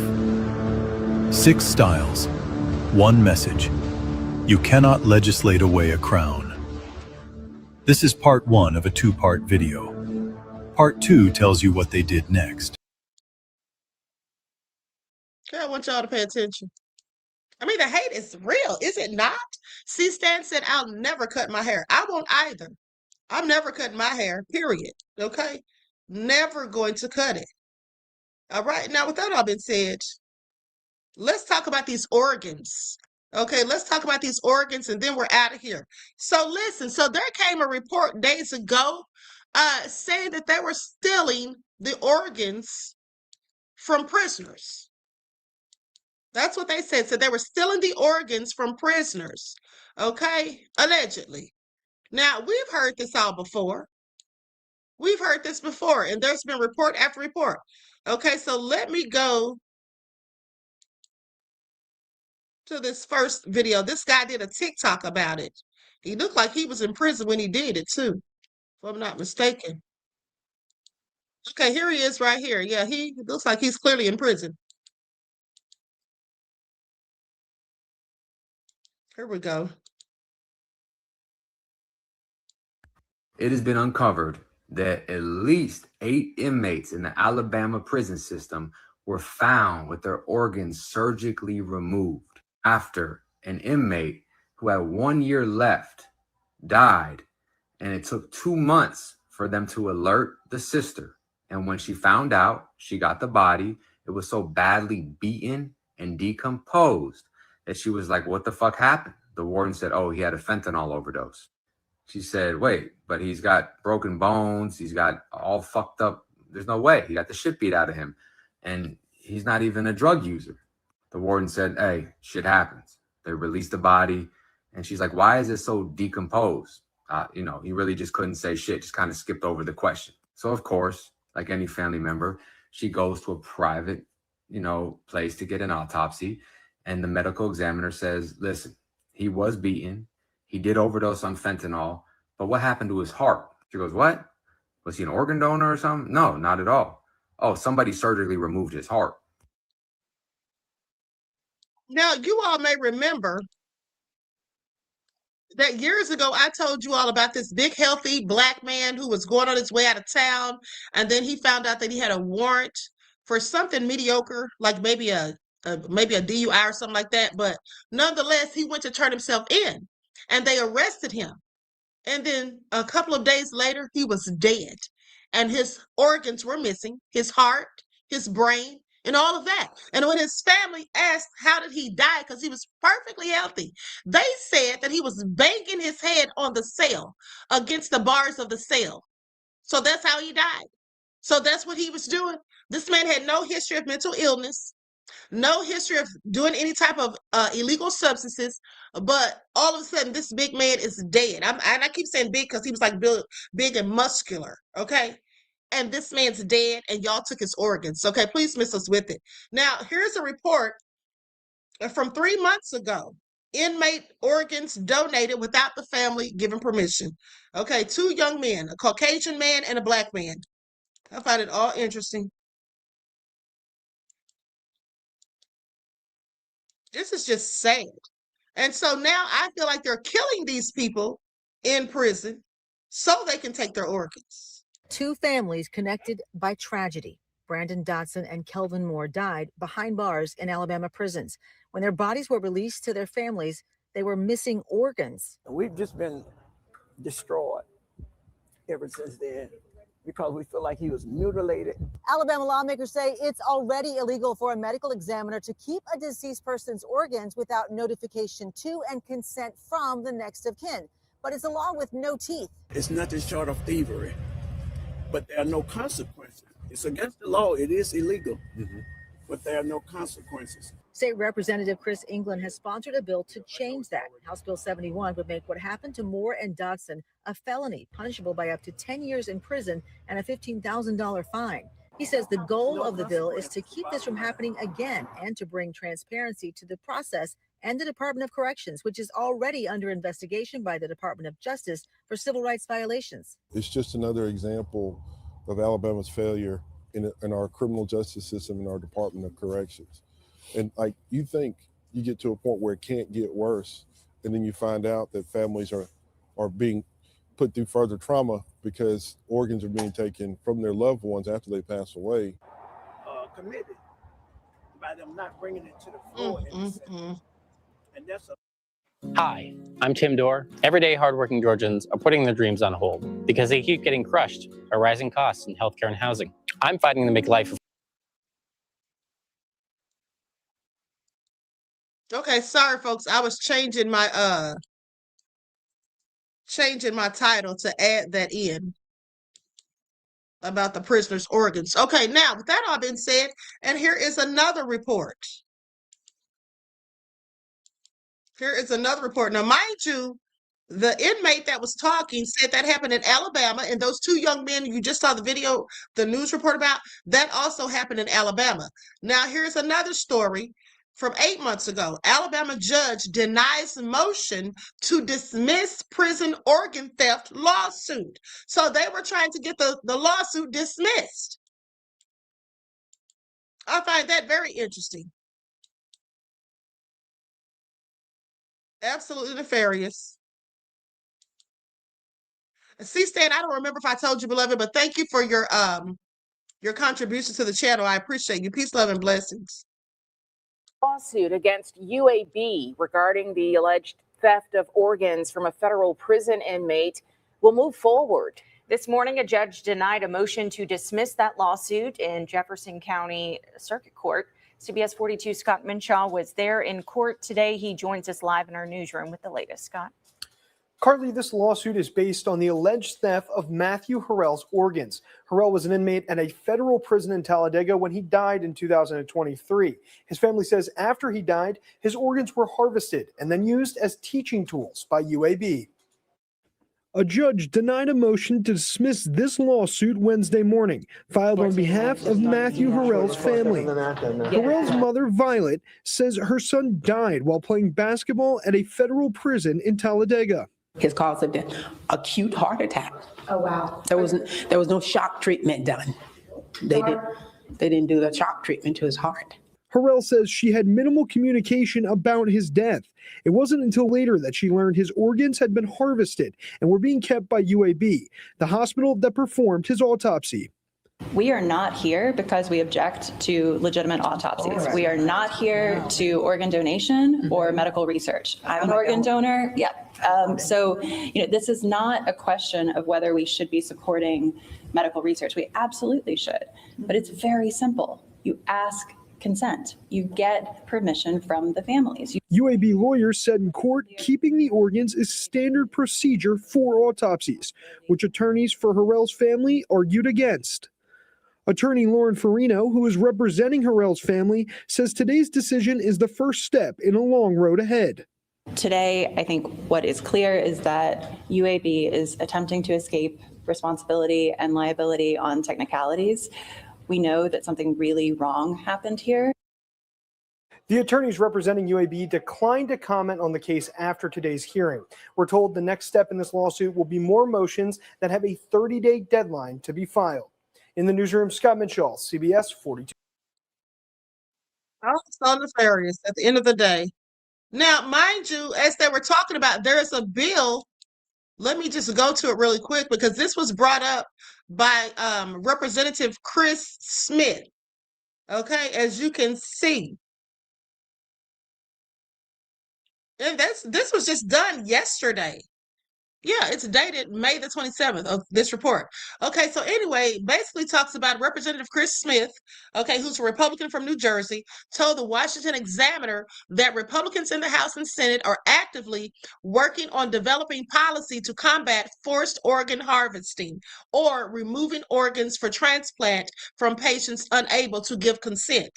6 styles, 1 message. You cannot legislate away a crown. This is part 1 of a 2-part video. Part 2 tells you what they did next. Okay, I want y'all to pay attention. I mean, the hate is real, is it not? C-Stan said, I'll never cut my hair. I won't either. I'm never cutting my hair, period. Okay? Never going to cut it. All right. Now, with that all been said, let's talk about these organs. Okay, let's talk about these organs and then we're out of here. So listen, so there came a report days ago saying that they were stealing the organs from prisoners. That's what they said. So they were stealing the organs from prisoners. Okay, allegedly. Now, we've heard this all before. We've heard this before, and there's been report after report. Okay, so let me go to this first video. This guy did a TikTok about it. He looked like he was in prison when he did it, too, if I'm not mistaken. Okay, here he is right here. Yeah, he looks like he's clearly in prison. Here we go. It has been uncovered that at least 8 inmates in the Alabama prison system were found with their organs surgically removed after an inmate who had 1 year left died, and it took 2 months for them to alert the sister. And when she found out, she got the body. It was so badly beaten and decomposed that she was like, what the fuck happened? The warden said, oh, he had a fentanyl overdose. She said, wait, but he's got broken bones. He's got all fucked up. There's no way. He got the shit beat out of him. And he's not even a drug user. The warden said, hey, shit happens. They released the body. And she's like, why is it so decomposed? He really just couldn't say shit, just kind of skipped over the question. So, of course, like any family member, she goes to a private, place to get an autopsy. And the medical examiner says, listen, he was beaten. He did overdose on fentanyl, but what happened to his heart? She goes, what? Was he an organ donor or something? No, not at all. Oh, somebody surgically removed his heart. Now, you all may remember that years ago, I told you all about this big, healthy Black man who was going on his way out of town, and then he found out that he had a warrant for something mediocre, like maybe a DUI or something like that, but nonetheless, he went to turn himself in. And they arrested him. And then a couple of days later, he was dead. And his organs were missing, his heart, his brain, and all of that. And when his family asked, how did he die? Because he was perfectly healthy. They said that he was banging his head on the cell against the bars of the cell. So that's how he died. So that's what he was doing. This man had no history of mental illness. No history of doing any type of illegal substances, but all of a sudden this big man is dead. And I keep saying big because he was like big and muscular, okay? And this man's dead and y'all took his organs, okay? Please miss us with it. Now, here's a report from 3 months ago. Inmate organs donated without the family giving permission. Okay, 2 young men, a Caucasian man and a Black man. I find it all interesting. This is just sad. And so now I feel like they're killing these people in prison so they can take their organs. Two families connected by tragedy. Brandon Dotson and Kelvin Moore died behind bars in Alabama prisons. When their bodies were released to their families, they were missing organs. We've just been destroyed ever since then because we feel like he was mutilated. Alabama lawmakers say it's already illegal for a medical examiner to keep a deceased person's organs without notification to and consent from the next of kin. But it's a law with no teeth. It's nothing short of thievery, but there are no consequences. It's against the law. It is illegal, but there are no consequences. State Representative Chris England has sponsored a bill to change that. House Bill 71 would make what happened to Moore and Dotson a felony, punishable by up to 10 years in prison and a $15,000 fine. He says the goal of the bill is to keep this from happening again and to bring transparency to the process and the Department of Corrections, which is already under investigation by the Department of Justice for civil rights violations. It's just another example of Alabama's failure in our criminal justice system and our Department of Corrections. And like, you think you get to a point where it can't get worse, and then you find out that families are being put through further trauma because organs are being taken from their loved ones after they pass away. Committed by them not bringing it to the floor. And that's Hi, I'm Tim Dorr. Everyday hardworking Georgians are putting their dreams on hold because they keep getting crushed by rising costs in healthcare and housing. I'm fighting to make life. Okay, sorry folks, I was changing my title to add that in about the prisoner's organs. Okay, now with that all being said, and here is another report. Here is another report. Now, mind you, the inmate that was talking said that happened in Alabama, and those two young men you just saw the video, the news report about, that also happened in Alabama. Now, here's another story from 8 months ago. Alabama judge denies motion to dismiss prison organ theft lawsuit. So they were trying to get the lawsuit dismissed. I find that very interesting. Absolutely nefarious. C-Stan, I don't remember if I told you, beloved, but thank you for your contribution to the channel. I appreciate you. Peace, love, and blessings. Lawsuit against UAB regarding the alleged theft of organs from a federal prison inmate will move forward. This morning, a judge denied a motion to dismiss that lawsuit in Jefferson County Circuit Court. CBS 42's Scott Minshaw was there in court today. He joins us live in our newsroom with the latest. Scott. Carly, this lawsuit is based on the alleged theft of Matthew Harrell's organs. Harrell was an inmate at a federal prison in Talladega when he died in 2023. His family says after he died, his organs were harvested and then used as teaching tools by UAB. A judge denied a motion to dismiss this lawsuit Wednesday morning, filed on behalf of Matthew Harrell's family. Harrell's mother, Violet, says her son died while playing basketball at a federal prison in Talladega. His cause of death, acute heart attack. Oh, wow. There was no shock treatment done. They didn't do the shock treatment to his heart. Harrell says she had minimal communication about his death. It wasn't until later that she learned his organs had been harvested and were being kept by UAB, the hospital that performed his autopsy. We are not here because we object to legitimate autopsies. We are not here to organ donation or medical research. I'm an organ donor. Yeah. So, this is not a question of whether we should be supporting medical research. We absolutely should. But it's very simple. You ask consent. You get permission from the families. UAB lawyers said in court keeping the organs is standard procedure for autopsies, which attorneys for Harrell's family argued against. Attorney Lauren Farino, who is representing Harrell's family, says today's decision is the first step in a long road ahead. Today, I think what is clear is that UAB is attempting to escape responsibility and liability on technicalities. We know that something really wrong happened here. The attorneys representing UAB declined to comment on the case after today's hearing. We're told the next step in this lawsuit will be more motions that have a 30-day deadline to be filed. In the newsroom, Scott Mitchell, CBS 42. Oh, so nefarious at the end of the day. Now, mind you, as they were talking about, there is a bill Let me just go to it really quick because this was brought up by Representative Chris Smith. Okay, as you can see. And this was just done yesterday. Yeah, it's dated May the 27th of this report. Okay, so anyway, basically talks about Representative Chris Smith, okay, who's a Republican from New Jersey, told the Washington Examiner that Republicans in the House and Senate are actively working on developing policy to combat forced organ harvesting or removing organs for transplant from patients unable to give consent.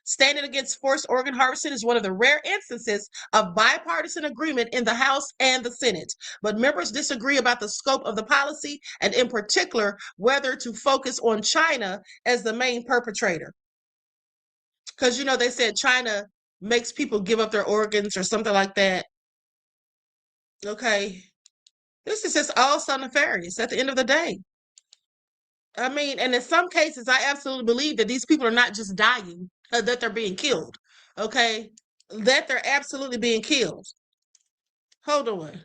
Standing against forced organ harvesting is one of the rare instances of bipartisan agreement in the House and the Senate, but members disagree about the scope of the policy and in particular whether to focus on China as the main perpetrator. Because, you know, they said China makes people give up their organs or something like that. Okay, this is just all so nefarious at the end of the day. I mean, and in some cases, I absolutely believe that these people are not just dying, that they're being killed, okay? That they're absolutely being killed. Hold on.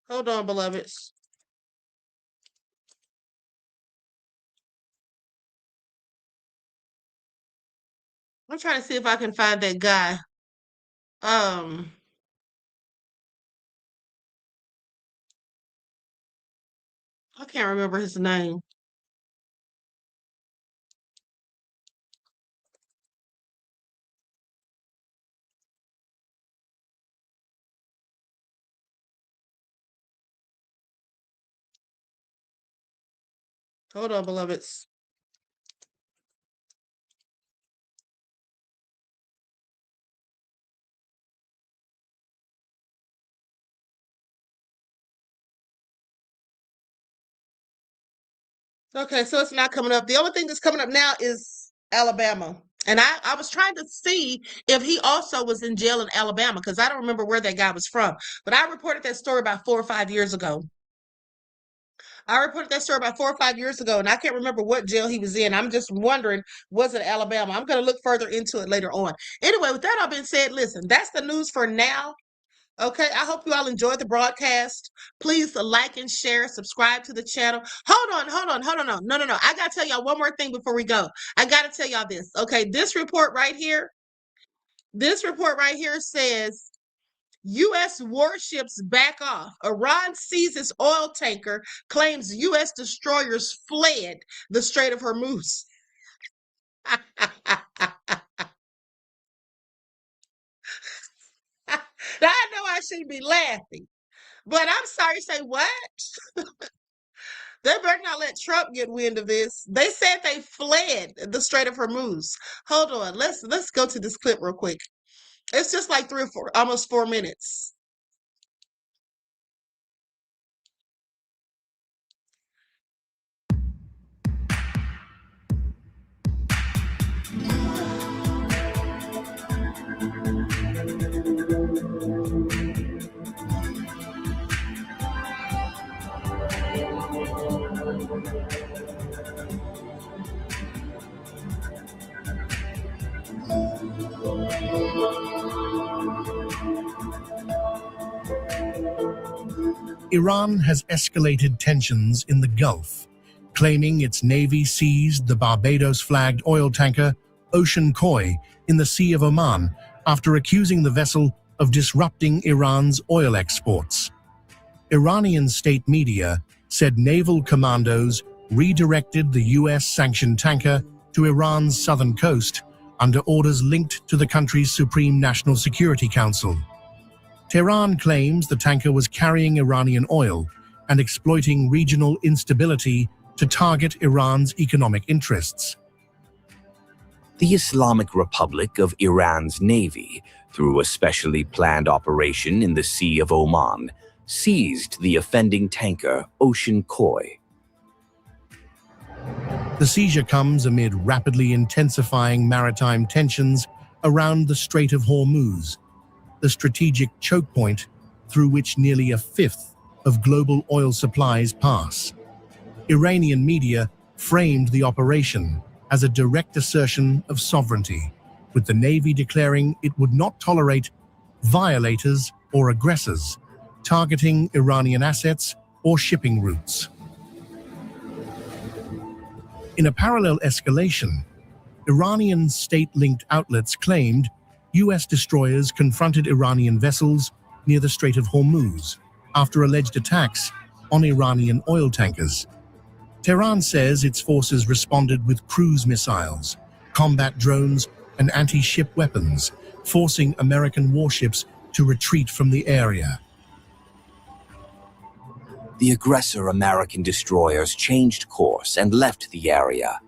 Hold on, beloveds. I'm trying to see if I can find that guy. I can't remember his name. Hold on, beloveds. Okay, so it's not coming up. The only thing that's coming up now is Alabama. And I was trying to see if he also was in jail in Alabama because I don't remember where that guy was from. But I reported that story about 4 or 5 years ago. I reported that story about 4 or 5 years ago, and I can't remember what jail he was in. I'm just wondering, was it Alabama? I'm going to look further into it later on. Anyway, with that all being said, listen, that's the news for now. Okay, I hope you all enjoyed the broadcast. Please like and share, subscribe to the channel. Hold on. No. I got to tell y'all one more thing before we go. I got to tell y'all this. Okay, this report right here says U.S. warships back off. Iran seizes oil tanker, claims U.S. destroyers fled the Strait of Hormuz. Now, I know I shouldn't be laughing, but I'm sorry, say what? They better not let Trump get wind of this. They said they fled the Strait of Hormuz. Hold on, let's go to this clip real quick. It's just like 3 or 4, almost 4 minutes. Iran has escalated tensions in the Gulf, claiming its navy seized the Barbados-flagged oil tanker Ocean Koi in the Sea of Oman after accusing the vessel of disrupting Iran's oil exports. Iranian state media said naval commandos redirected the US-sanctioned tanker to Iran's southern coast under orders linked to the country's Supreme National Security Council. Tehran claims the tanker was carrying Iranian oil and exploiting regional instability to target Iran's economic interests. The Islamic Republic of Iran's navy, through a specially planned operation in the Sea of Oman, seized the offending tanker Ocean Koi. The seizure comes amid rapidly intensifying maritime tensions around the Strait of Hormuz, the strategic choke point through which nearly 1/5 of global oil supplies pass. Iranian media framed the operation as a direct assertion of sovereignty, with the Navy declaring it would not tolerate violators or aggressors targeting Iranian assets or shipping routes. In a parallel escalation, Iranian state-linked outlets claimed U.S. destroyers confronted Iranian vessels near the Strait of Hormuz after alleged attacks on Iranian oil tankers. Tehran says its forces responded with cruise missiles, combat drones, and anti-ship weapons, forcing American warships to retreat from the area. The aggressor American destroyers changed course and left the area.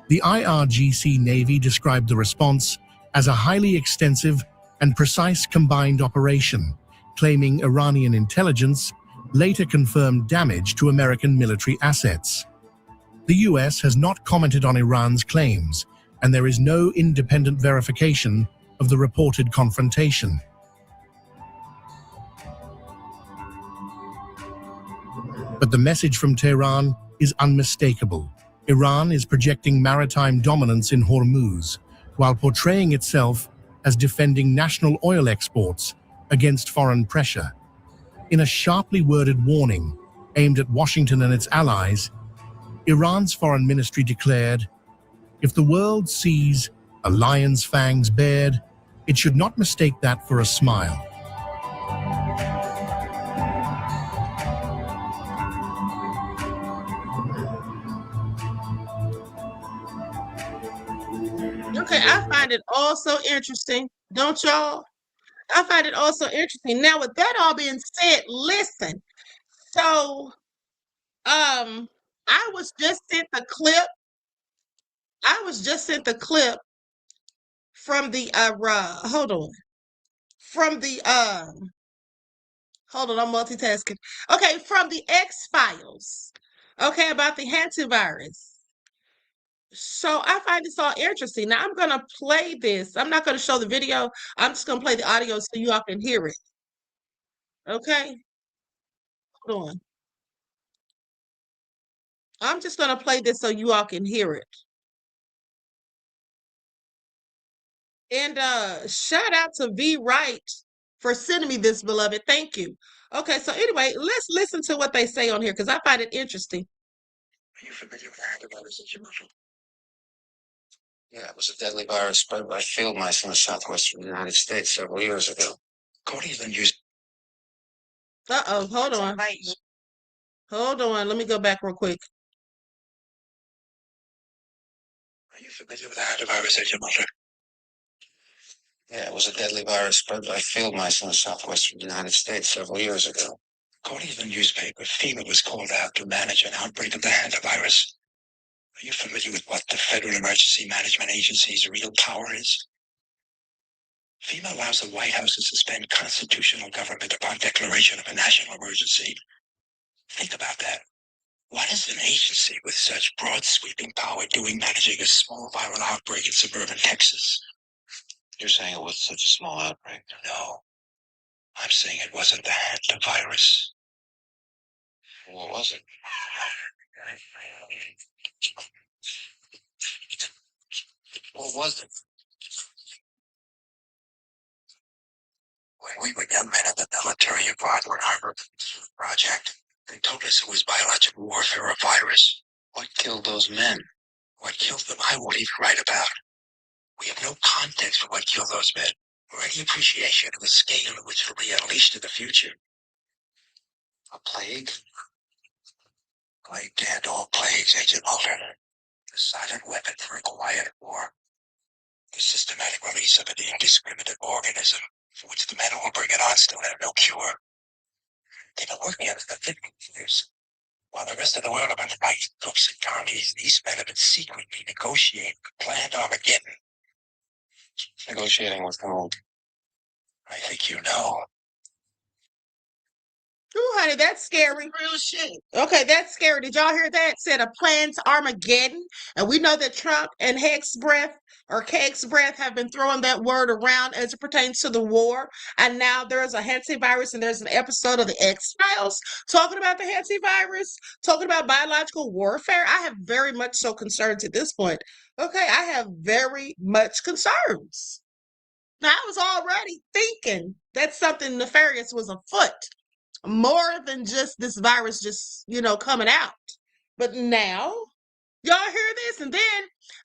The IRGC Navy described the response as a highly extensive and precise combined operation, claiming Iranian intelligence later confirmed damage to American military assets. The US has not commented on Iran's claims, and there is no independent verification of the reported confrontation. But the message from Tehran is unmistakable. Iran is projecting maritime dominance in Hormuz, while portraying itself as defending national oil exports against foreign pressure. In a sharply worded warning aimed at Washington and its allies, Iran's foreign ministry declared, "If the world sees a lion's fangs bared, it should not mistake that for a smile." Okay, I find it also interesting, don't y'all? I find it also interesting. Now, with that all being said, listen. So, I was just sent the clip. I was just sent the clip from the hold on. From the hold on, I'm multitasking. Okay, from the X-Files. Okay, about the Hantavirus. So I find this all interesting. Now I'm gonna play this. I'm not gonna show the video. I'm just gonna play the audio so you all can hear it. Okay, hold on. I'm just gonna play this so you all can hear it. And shout out to V Wright for sending me this, beloved. Thank you. Okay, so anyway, let's listen to what they say on here because I find it interesting. Are you familiar with Hantavirus? Yeah, it was a deadly virus spread by field mice in the southwestern United States several years ago. According to the news. Uh-oh, hold on. Hold on, let me go back real quick. Are you familiar with Hantavirus, Agent Mulder? Yeah, it was a deadly virus spread by field mice in the southwestern United States several years ago. According to the newspaper, FEMA was called out to manage an outbreak of the Hantavirus. Are you familiar with what the Federal Emergency Management Agency's real power is? FEMA allows the White House to suspend constitutional government upon declaration of a national emergency. Think about that. What is an agency with such broad sweeping power doing managing a small viral outbreak in suburban Texas? You're saying it was such a small outbreak? No. I'm saying it wasn't the Hantavirus. What was it? What was it? When we were young men in the military involved in our project, they told us it was biological warfare, a virus. What killed those men? What killed them, I won't even write about. We have no context for what killed those men, or any appreciation of the scale at which it will be unleashed in the future. A plague? Plague to end all plagues, Agent Mulder. The silent weapon for a quiet war. The systematic release of an indiscriminate organism for which the men who will bring it on still have no cure. They've been working on it for 50 years. While the rest of the world have been fighting cooks and commies, these men have been secretly negotiating a planned Armageddon. Negotiating with whom? I think you know. Ooh, honey, that's scary. Real shit. Okay, that's scary. Did y'all hear that? Said a plan to Armageddon. And we know that Trump and Keg's Breath have been throwing that word around as it pertains to the war. And now there's a Hantavirus and there's an episode of the X-Files talking about the Hantavirus, talking about biological warfare. I have very much so concerns at this point. Okay, I have very much concerns. Now, I was already thinking that something nefarious was afoot. More than just this virus just, coming out. But now, y'all hear this? And then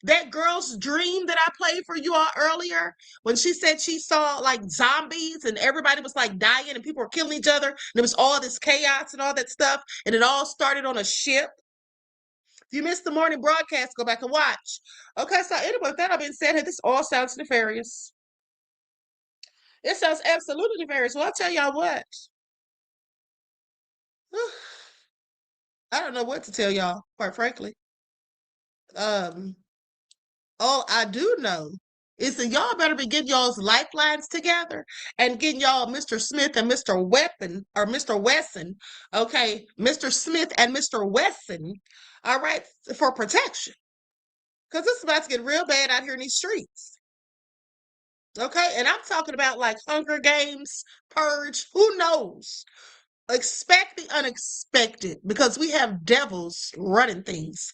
that girl's dream that I played for you all earlier, when she said she saw like zombies and everybody was like dying and people were killing each other. And there was all this chaos and all that stuff. And it all started on a ship. If you missed the morning broadcast, go back and watch. Okay, so anyway, with that being said, this all sounds nefarious. It sounds absolutely nefarious. Well, I'll tell y'all what. I don't know what to tell y'all, quite frankly. All I do know is that y'all better be getting y'all's lifelines together and getting y'all Mr. Smith and Mr. Wesson, okay, Mr. Smith and Mr. Wesson, all right, for protection. Because it's about to get real bad out here in these streets. Okay, and I'm talking about like Hunger Games, Purge, who knows? Expect the unexpected because we have devils running things.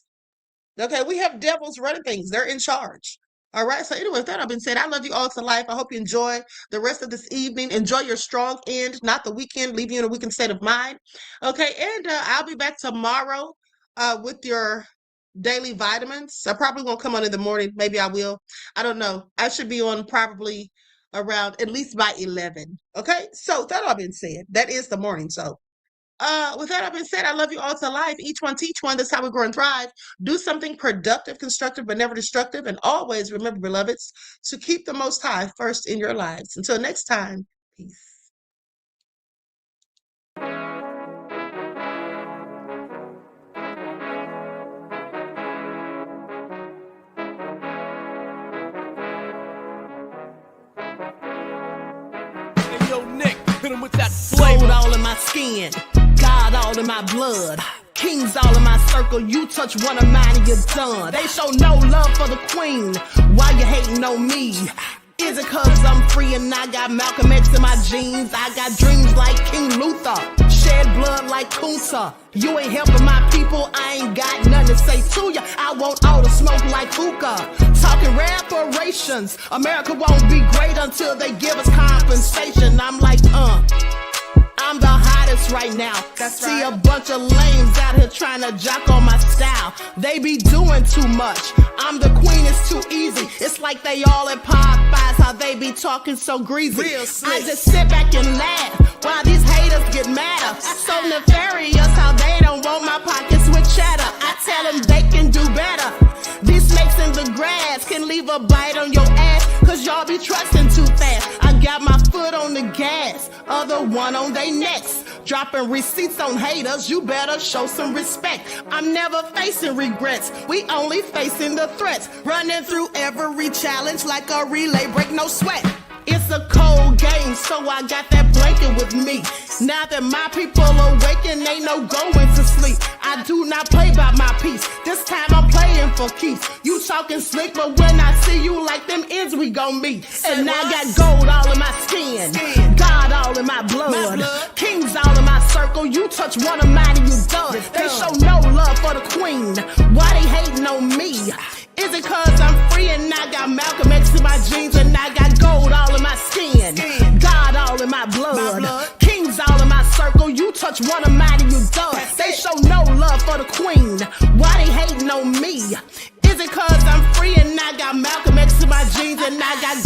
Okay, we have devils running things. They're in charge. All right, so anyway, with that being said, I love you all to life. I hope you enjoy the rest of this evening. Enjoy your strong end, not the weekend, leave you in a weekend state of mind. Okay, and I'll be back tomorrow with your daily vitamins. I probably won't come on in the morning. Maybe I will. I don't know. I should be on probably around at least by 11. Okay, so that all being said, that is the morning. So with that all being said, I love you all to life. Each one teach one. That's how we grow and thrive. Do something productive, constructive, but never destructive. And always remember, beloveds, to keep the Most High first in your lives. Until next time, peace. With that gold all in my skin, God all in my blood, kings all in my circle. You touch one of mine and you're done. They show no love for the queen. Why you hating on me? Is it cause I'm free and I got Malcolm X in my jeans? I got dreams like King Luther, shed blood like Kunsa. You ain't helping my people, I ain't got nothing to say to ya. I want all the smoke like hookah. Talking reparations, America won't be great until they give us compensation. I'm like, I'm the hottest right now. See a bunch of lames out here trying to jock on my style. They be doing too much. I'm the queen, it's too easy. It's like they all at Popeyes, how they be talking so greasy. I just sit back and laugh while these haters get madder. So nefarious how they don't want my pockets with cheddar. I tell them they can do better. These snakes in the grass can leave a bite on your ass, cause y'all be trusting too fast. I got my foot on the gas, other one on they necks. Dropping receipts on haters, you better show some respect. I'm never facing regrets, we only facing the threats. Running through every challenge like a relay, break no sweat. It's a cold game, so I got that blanket with me. Now that my people awaken, ain't no going to sleep. I do not play by my piece. This time I'm playing for keeps. You talking slick, but when I see you like them ends, we gon' meet. And I got gold all in my skin, God all in my blood, kings all in my circle. You touch one of mine and you done. They show no love for the queen. Why they hating on me? Is it cause I'm free and I got Malcolm X in my jeans and I got gold all in my skin, God all in my blood, kings all in my circle. You touch one of mine and you done. They show no love for the queen. Why they hating on me? Is it cause I'm free and I got Malcolm X in my jeans and I got